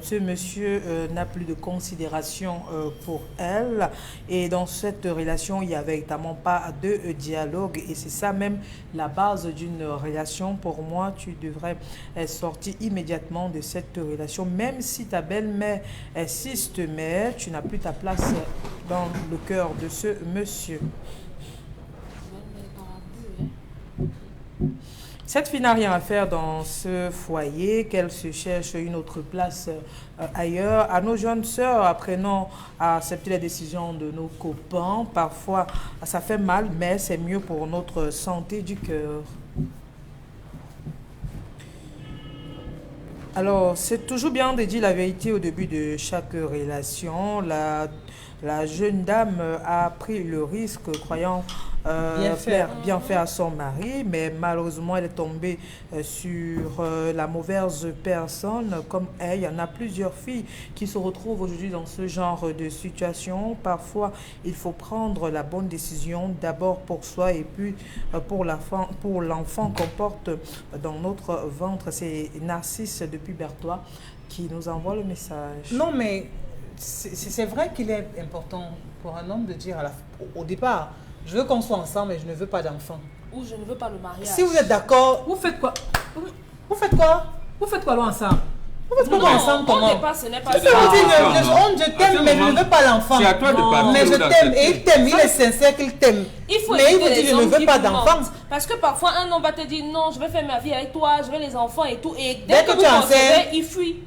Ce monsieur n'a plus de considération pour elle. Et dans cette relation, il n'y a véritablement pas de dialogue. Et c'est ça même la base d'une relation. Pour moi, tu devrais sortir immédiatement de cette relation. Même si ta belle-mère insiste, mais tu n'as plus ta place dans le cœur de ce monsieur. Cette fille n'a rien à faire dans ce foyer, qu'elle se cherche une autre place ailleurs. À nos jeunes sœurs, apprenons à accepter les décisions de nos copains. Parfois, ça fait mal, mais c'est mieux pour notre santé du cœur. Alors, c'est toujours bien de dire la vérité au début de chaque relation. La jeune dame a pris le risque, croyant bien faire à son mari, mais malheureusement, elle est tombée sur la mauvaise personne. Comme elle, il y en a plusieurs filles qui se retrouvent aujourd'hui dans ce genre de situation. Parfois, il faut prendre la bonne décision, d'abord pour soi et puis pour l'enfant qu'on porte dans notre ventre. C'est Narcisse depuis Berthois qui nous envoie le message. Non, mais c'est vrai qu'il est important pour un homme de dire au départ, je veux qu'on soit ensemble mais je ne veux pas d'enfant. Ou je ne veux pas le mariage. Si vous êtes d'accord, Vous faites quoi? vous faites quoi? Vous faites quoi là ensemble? Vous faites quoi ensemble comment? Ce n'est pas Je ça. je t'aime mais je ne veux pas l'enfant. C'est à toi de partir. Mais je t'aime et il t'aime, il est sincère qu'il t'aime. Il faut mais il éviter vous dit les je ne hommes veux qui pas vous d'enfant. mentent. Parce que parfois un homme va te dire non, je vais faire ma vie avec toi, je veux les enfants et tout. Et Dès dès que que tu vous en concevez, sais. il fuit.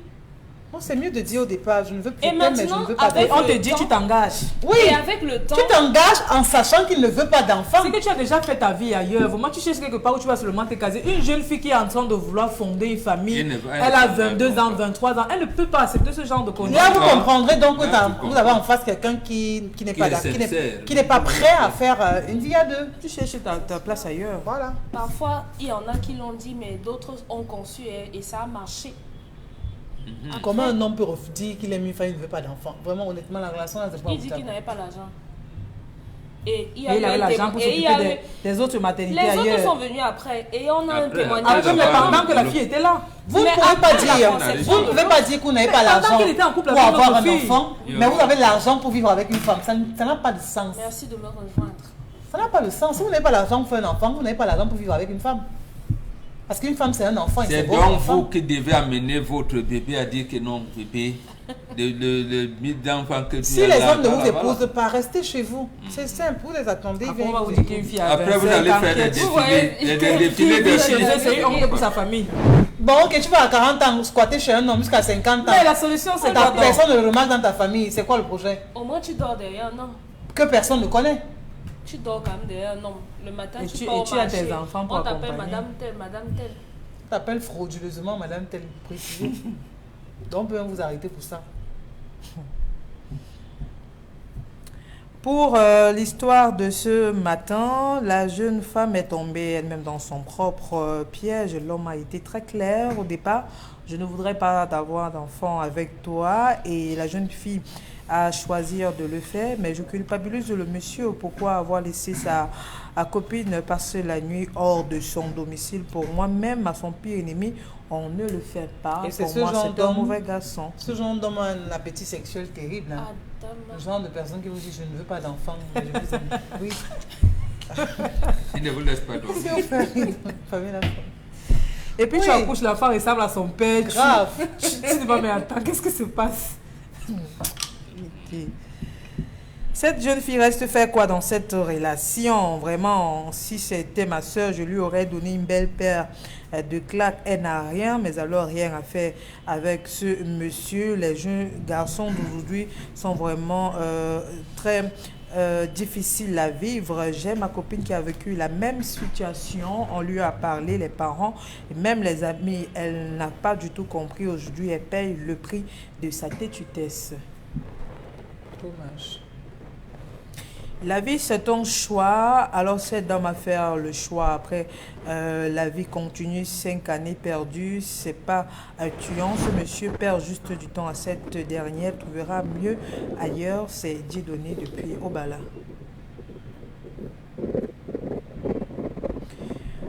Non, c'est mieux de dire au départ, je ne veux plus Et t'aimer, mais je maintenant, ne veux pas avec d'enfant. On te dit, tu t'engages. Oui, Et avec le temps, tu t'engages en sachant qu'il ne veut pas d'enfant. C'est que tu as déjà fait ta vie ailleurs. Vraiment, tu cherches quelque part où tu vas seulement te caser. Une jeune fille qui est en train de vouloir fonder une famille, elle a 22 ans, 23 ans. Elle ne peut pas accepter ce genre de conditions. Là, vous comprendrez donc que Là, tu vous avez en face quelqu'un qui n'est pas d'accord, qui n'est pas prêt à faire une vie à deux. Tu cherches ta place ailleurs. Voilà. parfois, il y en a qui l'ont dit, mais d'autres ont conçu et ça a marché. Comment un homme peut dire qu'il aime une femme, il ne veut pas d'enfant? Vraiment, honnêtement, la relation, là, c'est pas Il dit qu'il n'avait pas l'argent. Et il y a Et il eu un avait l'argent pour témoignage. s'occuper des autres maternités Les autres ailleurs. sont venus après et on a un Après, témoignage. Après, mais pendant que la fille était là. Vous ne Mais pouvez pas après la dire, conception, vous ne pouvez pas dire que vous n'avez pas pendant l'argent qu'il était en couple pour avec avoir un notre fille. enfant, mais vous avez l'argent pour vivre avec une femme. Ça n'a pas de sens. Merci de me rejoindre. Ça n'a pas de sens. Si vous n'avez pas l'argent pour faire un enfant, vous n'avez pas l'argent pour vivre avec une femme. Parce qu'une femme, c'est un enfant. C'est votre donc enfant. vous qui devez amener votre bébé à dire que non, bébé, le mythe d'enfant que tu Si as les là, hommes ne vous voilà, épousent pas, restez chez vous. C'est simple, vous les attendez. ils Après, on viennent va vous dire qu'une fille a Après, vous 25 allez ans, faire qui est- des Ouais, défilés, des qui défilés vit de chez filles. eux, c'est une honte pour sa famille. Bon, ok, tu vas à 40 ans squatter chez un homme jusqu'à 50 ans. Mais la solution, c'est Ta quoi? personne ne le remarque dans ta famille. C'est quoi le projet? Au moins, tu dors derrière un homme. Que personne ne connaît. Tu dors quand même derrière un homme. Le matin, Et tu tu- pars et au tu as marché. tes enfants pour on t'appelle accompagner. madame telle, madame telle. T'appelles frauduleusement madame telle précisée. Donc, on peut vous arrêter pour ça. Pour l'histoire de ce matin, la jeune femme est tombée elle-même dans son propre piège. L'homme a été très clair au départ. Je ne voudrais pas d'avoir d'enfant avec toi. Et la jeune fille a choisi de le faire. Mais je culpabilise le monsieur. Pourquoi avoir laissé sa copine passer la nuit hors de son domicile? Pour moi, même à son pire ennemi, on ne le fait pas. Et c'est Pour ce moi, genre c'est un d'homme- mauvais garçon. Ce genre d'homme a un appétit sexuel terrible. Hein. Adam. Le genre de personne qui vous dit je ne veux pas d'enfant, mais je vous aime. Oui. Il ne vous laisse pas dormir. C'est au famille. Famille, la femme. Et puis tu Oui. accouches, l'enfant ressemble à son père. Grave. Tu dis pas, mais attends, qu'est-ce que se passe? Cette jeune fille reste faire quoi dans cette relation? Vraiment, si c'était ma soeur, je lui aurais donné une belle paire de claques. Elle n'a rien, mais alors rien à faire avec ce monsieur. Les jeunes garçons d'aujourd'hui sont vraiment très difficiles à vivre. J'ai ma copine qui a vécu la même situation. On lui a parlé, les parents, et même les amis. Elle n'a pas du tout compris. Aujourd'hui, elle paye le prix de sa têtudesse. Dommage. La vie, c'est un choix. Alors, cette dame a fait le choix. Après, la vie continue. 5 années perdues. C'est pas tuant. Ce monsieur perd juste du temps à cette dernière. Trouvera mieux ailleurs. C'est Dieudonné depuis Obala.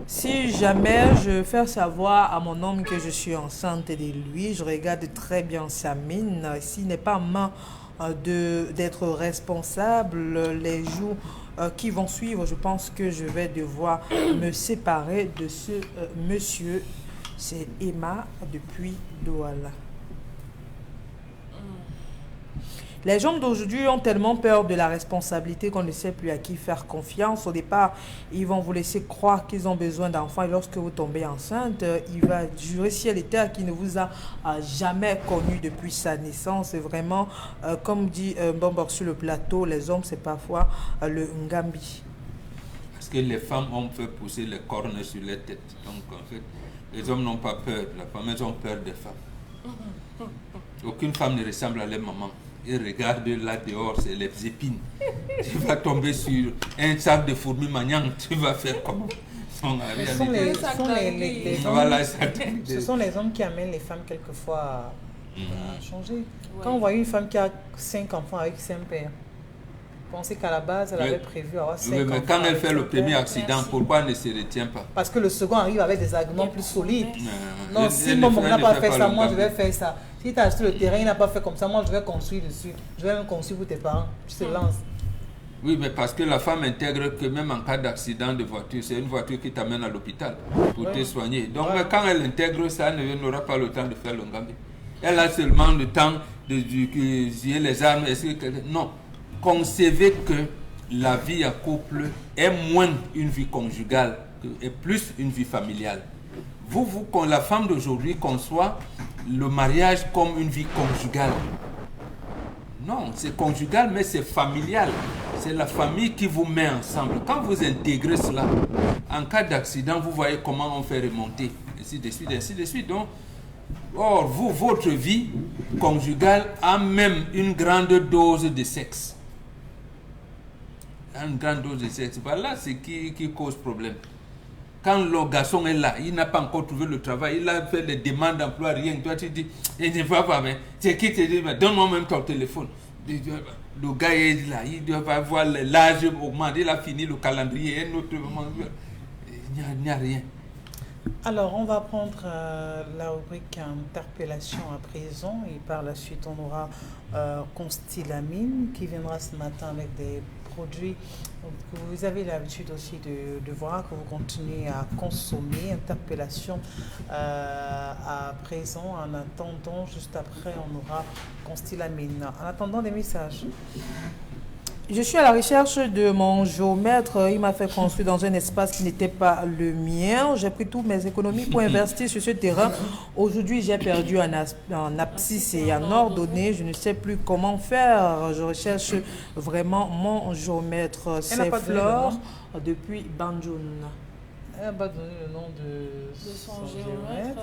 Si jamais je fais savoir à mon homme que je suis enceinte de lui, je regarde très bien sa mine. S'il n'est pas main d'être responsable, les jours qui vont suivre, je pense que je vais devoir me séparer de ce monsieur. C'est Emma depuis Douala. Les gens d'aujourd'hui ont tellement peur de la responsabilité qu'on ne sait plus à qui faire confiance. Au départ, ils vont vous laisser croire qu'ils ont besoin d'enfants et lorsque vous tombez enceinte, il va jurer ciel et terre qu'il ne vous a jamais connu depuis sa naissance. C'est vraiment, comme dit Bombor sur le plateau, les hommes, c'est parfois le Ngambi. Parce que les femmes ont fait pousser les cornes sur les têtes. Donc, en fait, les hommes n'ont pas peur de la femme, ils ont peur des femmes. Aucune femme ne ressemble à leur maman. Et regarde là dehors, c'est les épines. Tu vas tomber sur un sac de fourmis maniant, tu vas faire comment? Ce sont les hommes qui amènent les femmes quelquefois à changer. Ouais. Quand on voit une femme qui a 5 enfants avec 5 pères, pensez qu'à la base, elle avait prévu avoir 5 enfants. Mais quand elle fait le premier accident, pourquoi elle ne se retient pas? Parce que le second arrive avec des arguments plus solides. Non, si mon n'a pas fait ça, moi je vais faire ça. Si tu as acheté le terrain, il n'a pas fait comme ça, moi je vais construire dessus. Je vais même construire pour tes parents. Tu te lances. Oui, mais parce que la femme intègre que même en cas d'accident de voiture, c'est une voiture qui t'amène à l'hôpital pour te soigner. Donc quand elle intègre ça, elle n'aura pas le temps de faire le Ngambi. Elle a seulement le temps d'utiliser les armes. Non. Concevez que la vie à couple est moins une vie conjugale et plus une vie familiale. Quand la femme d'aujourd'hui conçoit le mariage comme une vie conjugale. Non, c'est conjugal, mais c'est familial. C'est la famille qui vous met ensemble. Quand vous intégrez cela, en cas d'accident, vous voyez comment on fait remonter, ainsi de suite, ainsi de suite. Donc, or, votre vie conjugale a même une grande dose de sexe. Une grande dose de sexe. Voilà ce qui cause problème. Quand le garçon est là, il n'a pas encore trouvé le travail, il a fait les demandes d'emploi, rien. Toi, tu dis, il ne va pas, mais c'est qui te dit, donne-moi même ton téléphone. Le gars est là, il doit avoir l'âge augmenté, il a fini le calendrier, un autre moment, il n'y a rien. Alors, on va prendre la rubrique interpellation à présent et par la suite, on aura Constylamine qui viendra ce matin avec des produits que vous avez l'habitude aussi de voir, que vous continuez à consommer. Interpellation à présent. En attendant, juste après, on aura Constylamine. En attendant, des messages. Je suis à la recherche de mon géomètre. Il m'a fait construire dans un espace qui n'était pas le mien. J'ai pris toutes mes économies pour investir sur ce terrain. Aujourd'hui, j'ai perdu en abscisse et en ordonnée. Je ne sais plus comment faire. Je recherche vraiment mon géomètre. C'est Flore depuis Banjoun. Elle n'a pas donné le nom de son géomètre.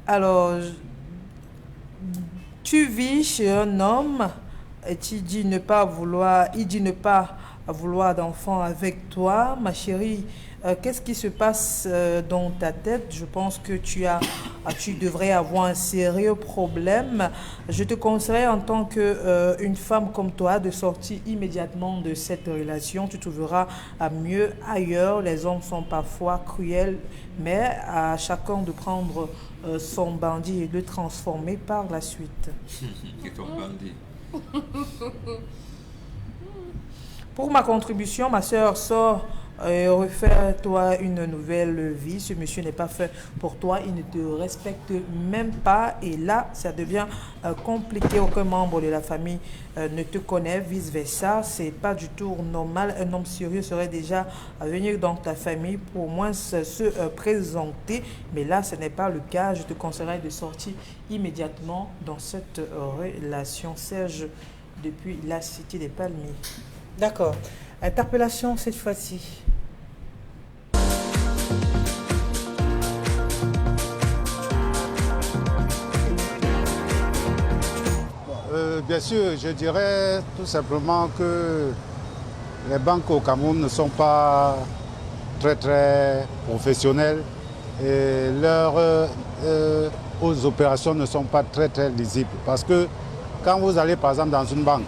Alors, tu vis chez un homme et tu dis il dit ne pas vouloir d'enfant avec toi, ma chérie. Qu'est-ce qui se passe dans ta tête? Je pense que tu devrais avoir un sérieux problème. Je te conseille en tant qu'une femme comme toi de sortir immédiatement de cette relation. Tu trouveras mieux ailleurs. Les hommes sont parfois cruels, mais à chacun de prendre son bandit et de le transformer par la suite. Et ton bandit. Pour ma contribution, ma soeur, sort et refais-toi une nouvelle vie. Ce monsieur n'est pas fait pour toi, il ne te respecte même pas et là, ça devient compliqué. Aucun membre de la famille ne te connaît, vice-versa. C'est pas du tout normal. Un homme sérieux serait déjà à venir dans ta famille pour au moins se présenter, mais là, ce n'est pas le cas. Je te conseillerais de sortir immédiatement dans cette relation. Serge, depuis la Cité des Palmiers. D'accord. Interpellation cette fois-ci. bien sûr, je dirais tout simplement que les banques au Cameroun ne sont pas très professionnelles et leurs opérations ne sont pas très lisibles. Parce que quand vous allez par exemple dans une banque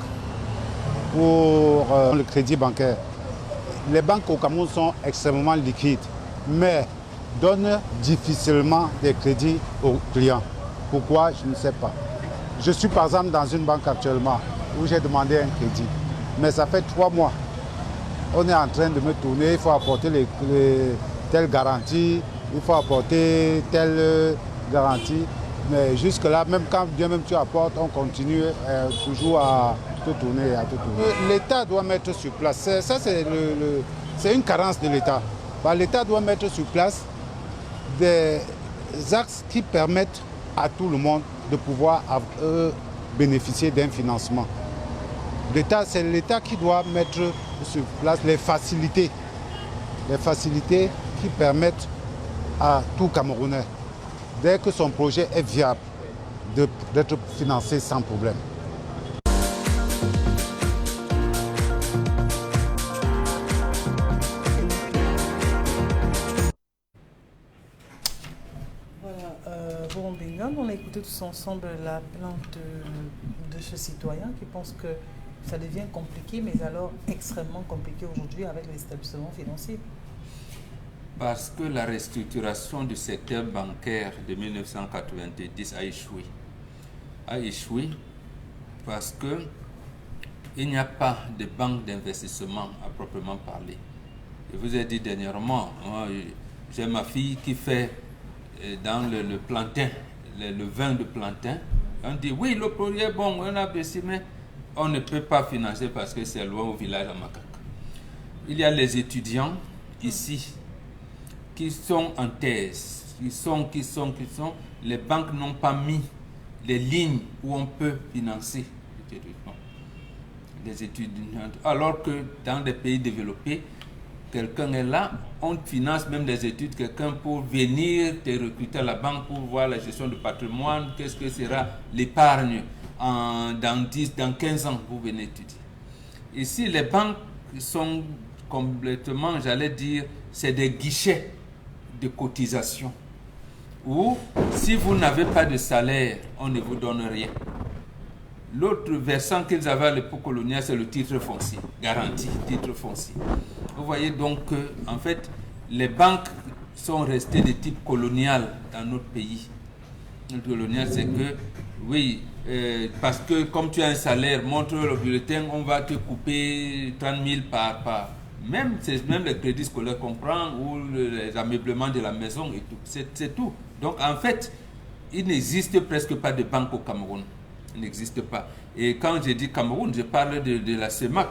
pour le crédit bancaire, les banques au Cameroun sont extrêmement liquides, mais donnent difficilement des crédits aux clients. Pourquoi? Je ne sais pas. Je suis par exemple dans une banque actuellement où j'ai demandé un crédit, mais ça fait 3 mois. On est en train de me tourner, il faut apporter telle garantie, il faut apporter telle garantie. Mais jusque-là, même quand bien même tu apportes, on continue toujours à te tourner, L'État doit mettre sur place, ça c'est une carence de l'État. L'État doit mettre sur place des axes qui permettent à tout le monde de pouvoir bénéficier d'un financement. C'est l'État qui doit mettre sur place les facilités qui permettent à tout Camerounais, dès que son projet est viable, d'être financé sans problème. Bon, Bingham, on a écouté tous ensemble la plainte de ce citoyen qui pense que ça devient compliqué, mais alors extrêmement compliqué aujourd'hui avec les établissements financiers. Parce que la restructuration du secteur bancaire de 1990 a échoué. A échoué parce que il n'y a pas de banque d'investissement à proprement parler. Je vous ai dit dernièrement, j'ai ma fille qui fait dans le plantain, le vin de plantain. On dit oui, le projet est bon, on a baissé, mais on ne peut pas financer parce que c'est loin au village à Makaka. Il y a les étudiants ici qui sont en thèse, qui sont. Les banques n'ont pas mis les lignes où on peut financer les étudiants. Alors que dans des pays développés, quelqu'un est là, on finance même des études, quelqu'un pour venir te recruter à la banque pour voir la gestion de patrimoine, qu'est-ce que sera l'épargne dans 15 ans, vous venez étudier. Ici, les banques sont complètement, j'allais dire, c'est des guichets de cotisation où si vous n'avez pas de salaire, on ne vous donne rien. L'autre versant qu'ils avaient à l'époque coloniale, c'est le titre foncier, garantie, titre foncier. Vous voyez donc que, en fait, les banques sont restées de type colonial dans notre pays. Le colonial, c'est que, oui, parce que comme tu as un salaire, montre le bulletin, on va te couper 30 000 par. Même les crédits scolaires qu'on prend ou les ameublements de la maison et tout. C'est tout. Donc, en fait, il n'existe presque pas de banque au Cameroun. Il n'existe pas. Et quand je dis Cameroun, je parle de la CEMAC.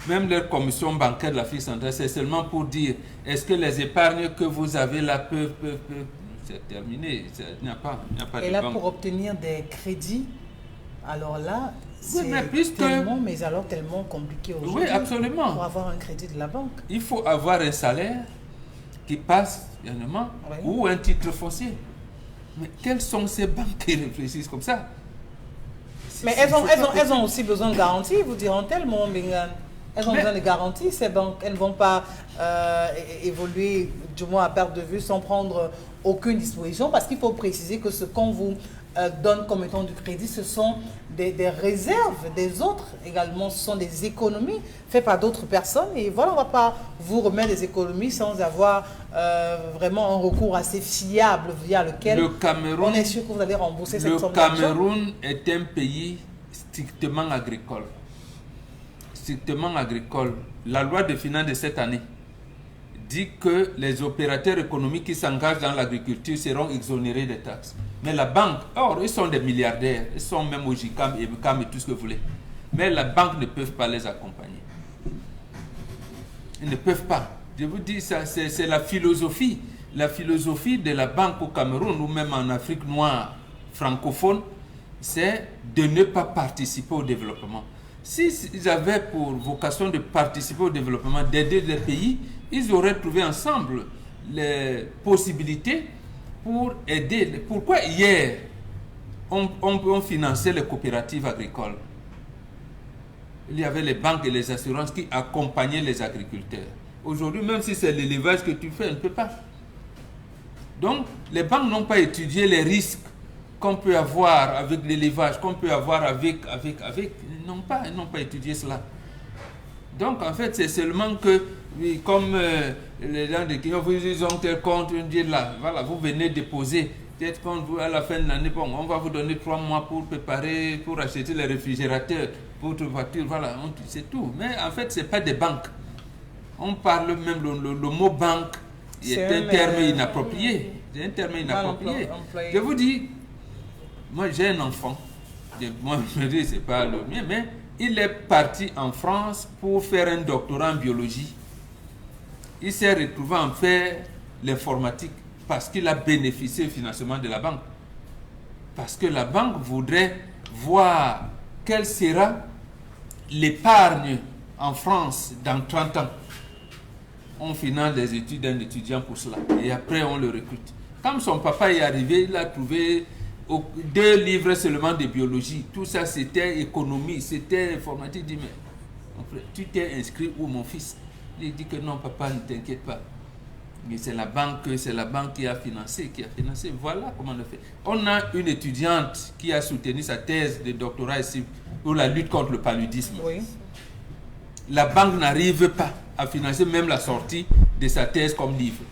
Même leur commission bancaire de l'Afrique centrale, c'est seulement pour dire est-ce que les épargnes que vous avez là peuvent c'est terminé. Il n'y a pas de banque. Et là, pour obtenir des crédits, alors là, c'est tellement compliqué aujourd'hui. Oui, absolument. Pour avoir un crédit de la banque. Il faut avoir un salaire qui passe, évidemment, ou un titre foncier. Mais quelles sont ces banques qui réfléchissent comme ça? Mais elles ont aussi besoin de garanties, vous diront tellement, Bingham. Elles ont besoin de garanties, ces banques. Elles ne vont pas évoluer, du moins à perte de vue, sans prendre aucune disposition, parce qu'il faut préciser que ce qu'on vous donne comme étant du crédit, ce sont des réserves des autres également, ce sont des économies faites par d'autres personnes. Et voilà, on ne va pas vous remettre des économies sans avoir vraiment un recours assez fiable via lequel on est sûr que vous allez rembourser cette somme d'argent. Le Cameroun est un pays strictement agricole. Strictement agricole. La loi de finances de cette année dit que les opérateurs économiques qui s'engagent dans l'agriculture seront exonérés des taxes. Mais la banque, ils sont des milliardaires, ils sont même au GICAM et BUCAM et tout ce que vous voulez. Mais la banque ne peut pas les accompagner. Ils ne peuvent pas. Je vous dis, ça, c'est la philosophie. La philosophie de la banque au Cameroun ou même en Afrique noire francophone, c'est de ne pas participer au développement. S'ils avaient pour vocation de participer au développement, d'aider des pays, ils auraient trouvé ensemble les possibilités pour aider. Pourquoi hier, on finançait les coopératives agricoles? il y avait les banques et les assurances qui accompagnaient les agriculteurs. Aujourd'hui, même si c'est l'élevage que tu fais, on ne peut pas. Donc, les banques n'ont pas étudié les risques qu'on peut avoir avec l'élevage, qu'on peut avoir avec. Ils n'ont pas étudié cela. Donc, en fait, c'est seulement que, oui, comme les gens de Kenya, ils ont tel compte, ils disent là, voilà, vous venez déposer. Peut-être qu'à la fin de l'année, bon, on va vous donner 3 mois pour préparer, pour acheter les réfrigérateurs, pour votre voiture, voilà, c'est tout. Mais en fait, ce n'est pas des banques. On parle même, le mot banque est un terme inapproprié. C'est un terme inapproprié. Je vous dis, moi j'ai un enfant, moi je me dis, c'est pas le mien, mais il est parti en France pour faire un doctorat en biologie. Il s'est retrouvé en faire l'informatique parce qu'il a bénéficié du financement de la banque. Parce que la banque voudrait voir quelle sera l'épargne en France dans 30 ans. On finance des études d'un étudiant pour cela. Et après, on le recrute. Comme son papa est arrivé, il a trouvé 2 livres seulement de biologie. Tout ça, c'était économie, c'était informatique. Il dit, mais tu t'es inscrit où, mon fils? Il dit que non, papa, ne t'inquiète pas. Mais c'est la banque qui a financé, Voilà comment on le fait. On a une étudiante qui a soutenu sa thèse de doctorat ici pour la lutte contre le paludisme. Oui. La banque n'arrive pas à financer même la sortie de sa thèse comme livre.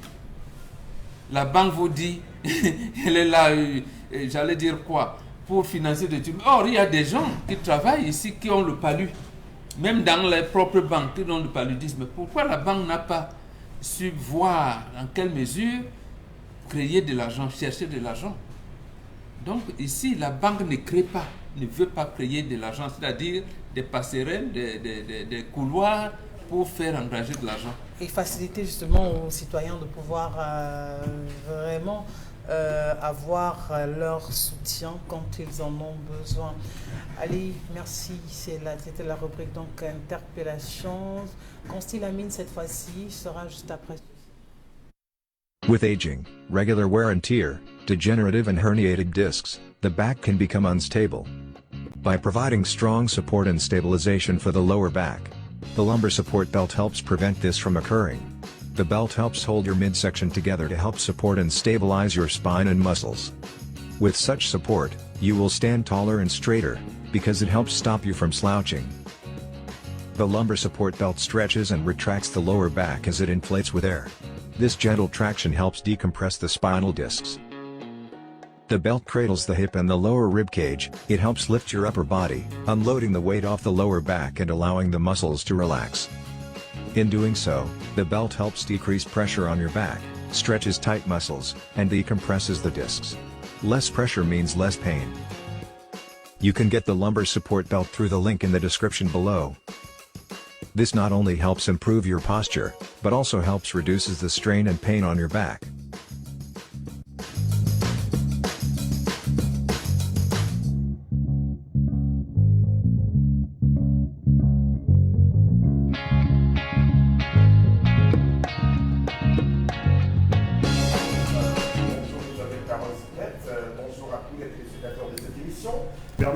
La banque vous dit, elle est là, j'allais dire quoi, pour financer des trucs. Or, il y a des gens qui travaillent ici qui ont le palu, même dans les propres banques qui ont le paludisme. Pourquoi la banque n'a pas su voir en quelle mesure créer de l'argent, chercher de l'argent? Donc ici, la banque ne veut pas créer de l'argent, c'est-à-dire des passerelles, des couloirs pour faire engager de l'argent. Et faciliter justement aux citoyens de pouvoir vraiment avoir leur soutien quand ils en ont besoin. Allez, merci. C'était la rubrique donc interpellation. Constille Lamine, cette fois-ci, sera juste après. With aging, regular wear and tear, degenerative and herniated discs, the back can become unstable. By providing strong support and stabilization for the lower back, the lumbar support belt helps prevent this from occurring. The belt helps hold your midsection together to help support and stabilize your spine and muscles. With such support, you will stand taller and straighter, because it helps stop you from slouching. The lumbar support belt stretches and retracts the lower back as it inflates with air. This gentle traction helps decompress the spinal discs. The belt cradles the hip and the lower rib cage. It helps lift your upper body, unloading the weight off the lower back and allowing the muscles to relax. In doing so, the belt helps decrease pressure on your back, stretches tight muscles, and decompresses the discs. Less pressure means less pain. You can get the lumbar support belt through the link in the description below. This not only helps improve your posture, but also helps reduces the strain and pain on your back.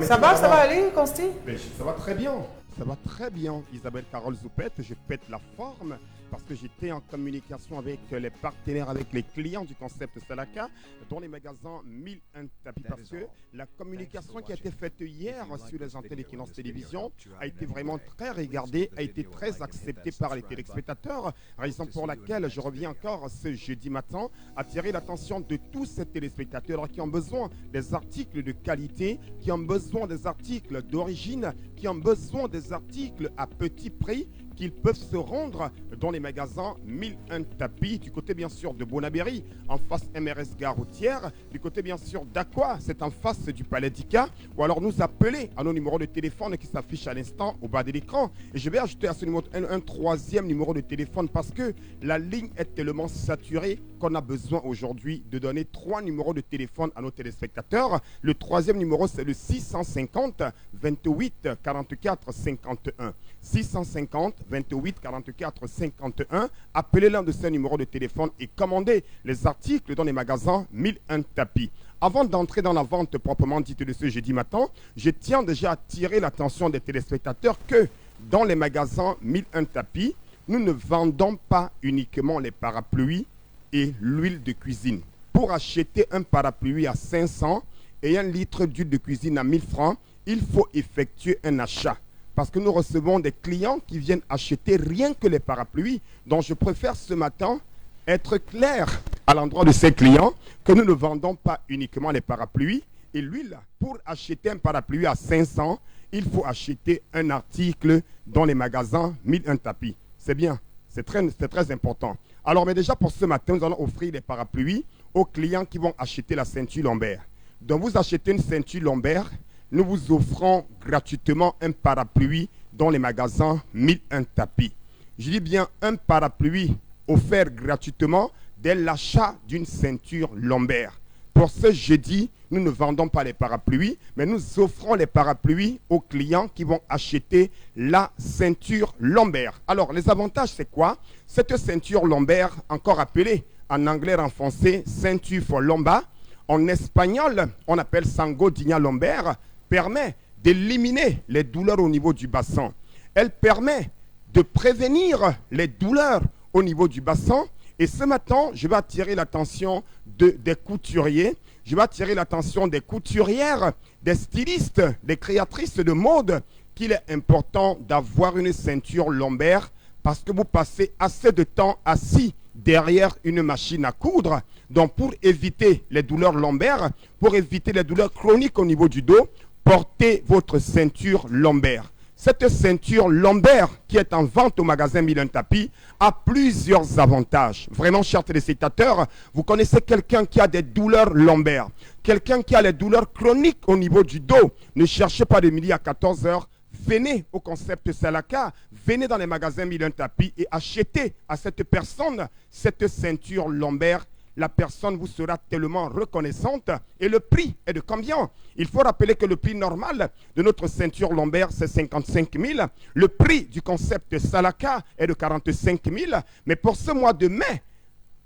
Ça va aller, Constille? Ça va très bien. Ça va très bien, Isabelle Carole Zoupette. Je pète la forme parce que j'étais en communication avec les partenaires, avec les clients du concept Salaka dans les magasins 1001 tapis. Parce que la communication qui a été faite hier sur les antennes de Kinance Télévision a été vraiment très regardée, a été très acceptée par les téléspectateurs. Raison pour laquelle je reviens encore ce jeudi matin attirer l'attention de tous ces téléspectateurs qui ont besoin des articles de qualité, qui ont besoin des articles d'origine, qui ont besoin des articles à petit prix, qu'ils peuvent se rendre dans les magasins 1001 tapis, du côté bien sûr de Bonabéry, en face MRS Gare Routière, du côté bien sûr d'Aqua, c'est en face du Palais d'Ika, ou alors nous appeler à nos numéros de téléphone qui s'affichent à l'instant au bas de l'écran. Et je vais ajouter à ce numéro un troisième numéro de téléphone parce que la ligne est tellement saturée qu'on a besoin aujourd'hui de donner 3 numéros de téléphone à nos téléspectateurs. Le troisième numéro, c'est le 650 28 44 51. 650 28 44 51. Appelez l'un de ces numéros de téléphone et commandez les articles dans les magasins 1001 tapis. Avant d'entrer dans la vente proprement dite de ce jeudi matin, je tiens déjà à attirer l'attention des téléspectateurs que dans les magasins 1001 tapis, nous ne vendons pas uniquement les parapluies et l'huile de cuisine. Pour acheter un parapluie à 500 et un litre d'huile de cuisine à 1000 francs, il faut effectuer un achat. Parce que nous recevons des clients qui viennent acheter rien que les parapluies. Donc je préfère ce matin être clair à l'endroit de ces clients que nous ne vendons pas uniquement les parapluies et l'huile. Pour acheter un parapluie à 500, il faut acheter un article dans les magasins 1001 tapis. C'est bien, c'est très important. Alors, mais déjà pour ce matin, nous allons offrir les parapluies aux clients qui vont acheter la ceinture lombaire. Donc, vous achetez une ceinture lombaire, nous vous offrons gratuitement un parapluie dans les magasins 1001 tapis. Je dis bien un parapluie offert gratuitement dès l'achat d'une ceinture lombaire. Pour ce jeudi, nous ne vendons pas les parapluies, mais nous offrons les parapluies aux clients qui vont acheter la ceinture lombaire. Alors, les avantages, c'est quoi? Cette ceinture lombaire, encore appelée en anglais en français ceinture for lomba, en espagnol, on appelle sango digna lombaire, permet d'éliminer les douleurs au niveau du bassin. Elle permet de prévenir les douleurs au niveau du bassin. Et ce matin, je vais attirer l'attention des couturiers, je vais attirer l'attention des couturières, des stylistes, des créatrices de mode, qu'il est important d'avoir une ceinture lombaire parce que vous passez assez de temps assis derrière une machine à coudre. Donc pour éviter les douleurs lombaires, pour éviter les douleurs chroniques au niveau du dos, portez votre ceinture lombaire. Cette ceinture lombaire qui est en vente au magasin 1001 tapis a plusieurs avantages. Vraiment, chers téléspectateurs, vous connaissez quelqu'un qui a des douleurs lombaires, quelqu'un qui a les douleurs chroniques au niveau du dos. Ne cherchez pas de midi à 14 h. Venez au concept Salaka, venez dans les magasins 1001 tapis et achetez à cette personne cette ceinture lombaire. La personne vous sera tellement reconnaissante. Et le prix est de combien? Il faut rappeler que le prix normal de notre ceinture lombaire, c'est 55 000. Le prix du concept Salaka est de 45 000. Mais pour ce mois de mai,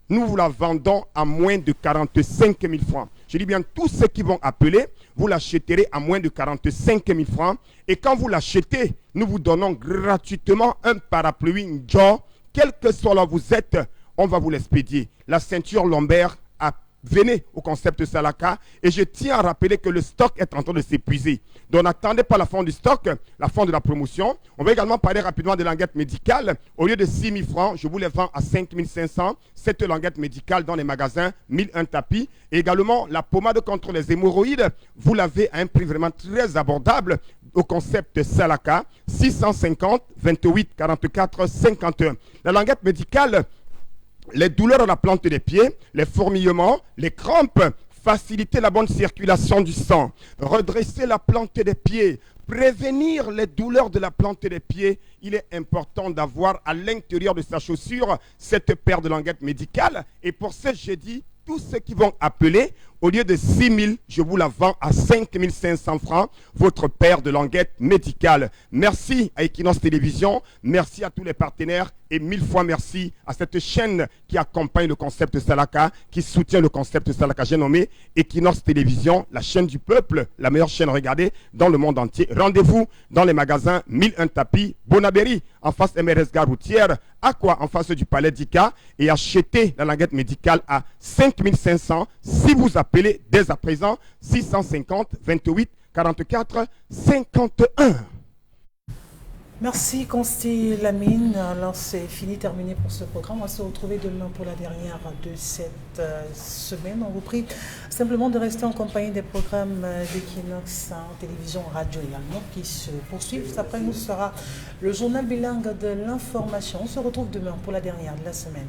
nous vous la vendons à moins de 45 000 francs. Je dis bien, tous ceux qui vont appeler, vous l'achèterez à moins de 45 000 francs. Et quand vous l'achetez, nous vous donnons gratuitement un parapluie Njo. Quel que soit là où vous êtes, on va vous l'expédier. La ceinture lombaire, venez au concept Salaka. Et je tiens à rappeler que le stock est en train de s'épuiser. Donc n'attendez pas la fin du stock, la fin de la promotion. On va également parler rapidement des languettes médicales. Au lieu de 6 000 francs, je vous les vends à 5 500. Cette languette médicale dans les magasins 1001 tapis. Et également la pommade contre les hémorroïdes. Vous l'avez à un prix vraiment très abordable au concept Salaka. 650 28 44 51. La languette médicale, les douleurs à la plante des pieds, les fourmillements, les crampes, faciliter la bonne circulation du sang, redresser la plante des pieds, prévenir les douleurs de la plante des pieds. Il est important d'avoir à l'intérieur de sa chaussure cette paire de languettes médicales. Et pour ce jeudi, tous ceux qui vont appeler, au lieu de 6 000, je vous la vends à 5 500 francs, votre paire de languettes médicales. Merci à Equinox Télévision, merci à tous les partenaires et 1000 fois merci à cette chaîne qui accompagne le concept Salaka, qui soutient le concept Salaka. J'ai nommé Equinox Télévision, la chaîne du peuple, la meilleure chaîne regardée dans le monde entier. Rendez-vous dans les magasins 1001 tapis, Bonabéry, en face MRS Gare Routière, Aqua, en face du Palais d'Ika, et achetez la languette médicale à 5 500 si vous appelez dès à présent 650 28 44 51. Merci Consti Lamine. Alors c'est fini, terminé pour ce programme. On va se retrouver demain pour la dernière de cette semaine. On vous prie simplement de rester en compagnie des programmes d'Equinox en télévision, radio également qui se poursuivent. Après nous sera le journal bilingue de l'information. On se retrouve demain pour la dernière de la semaine.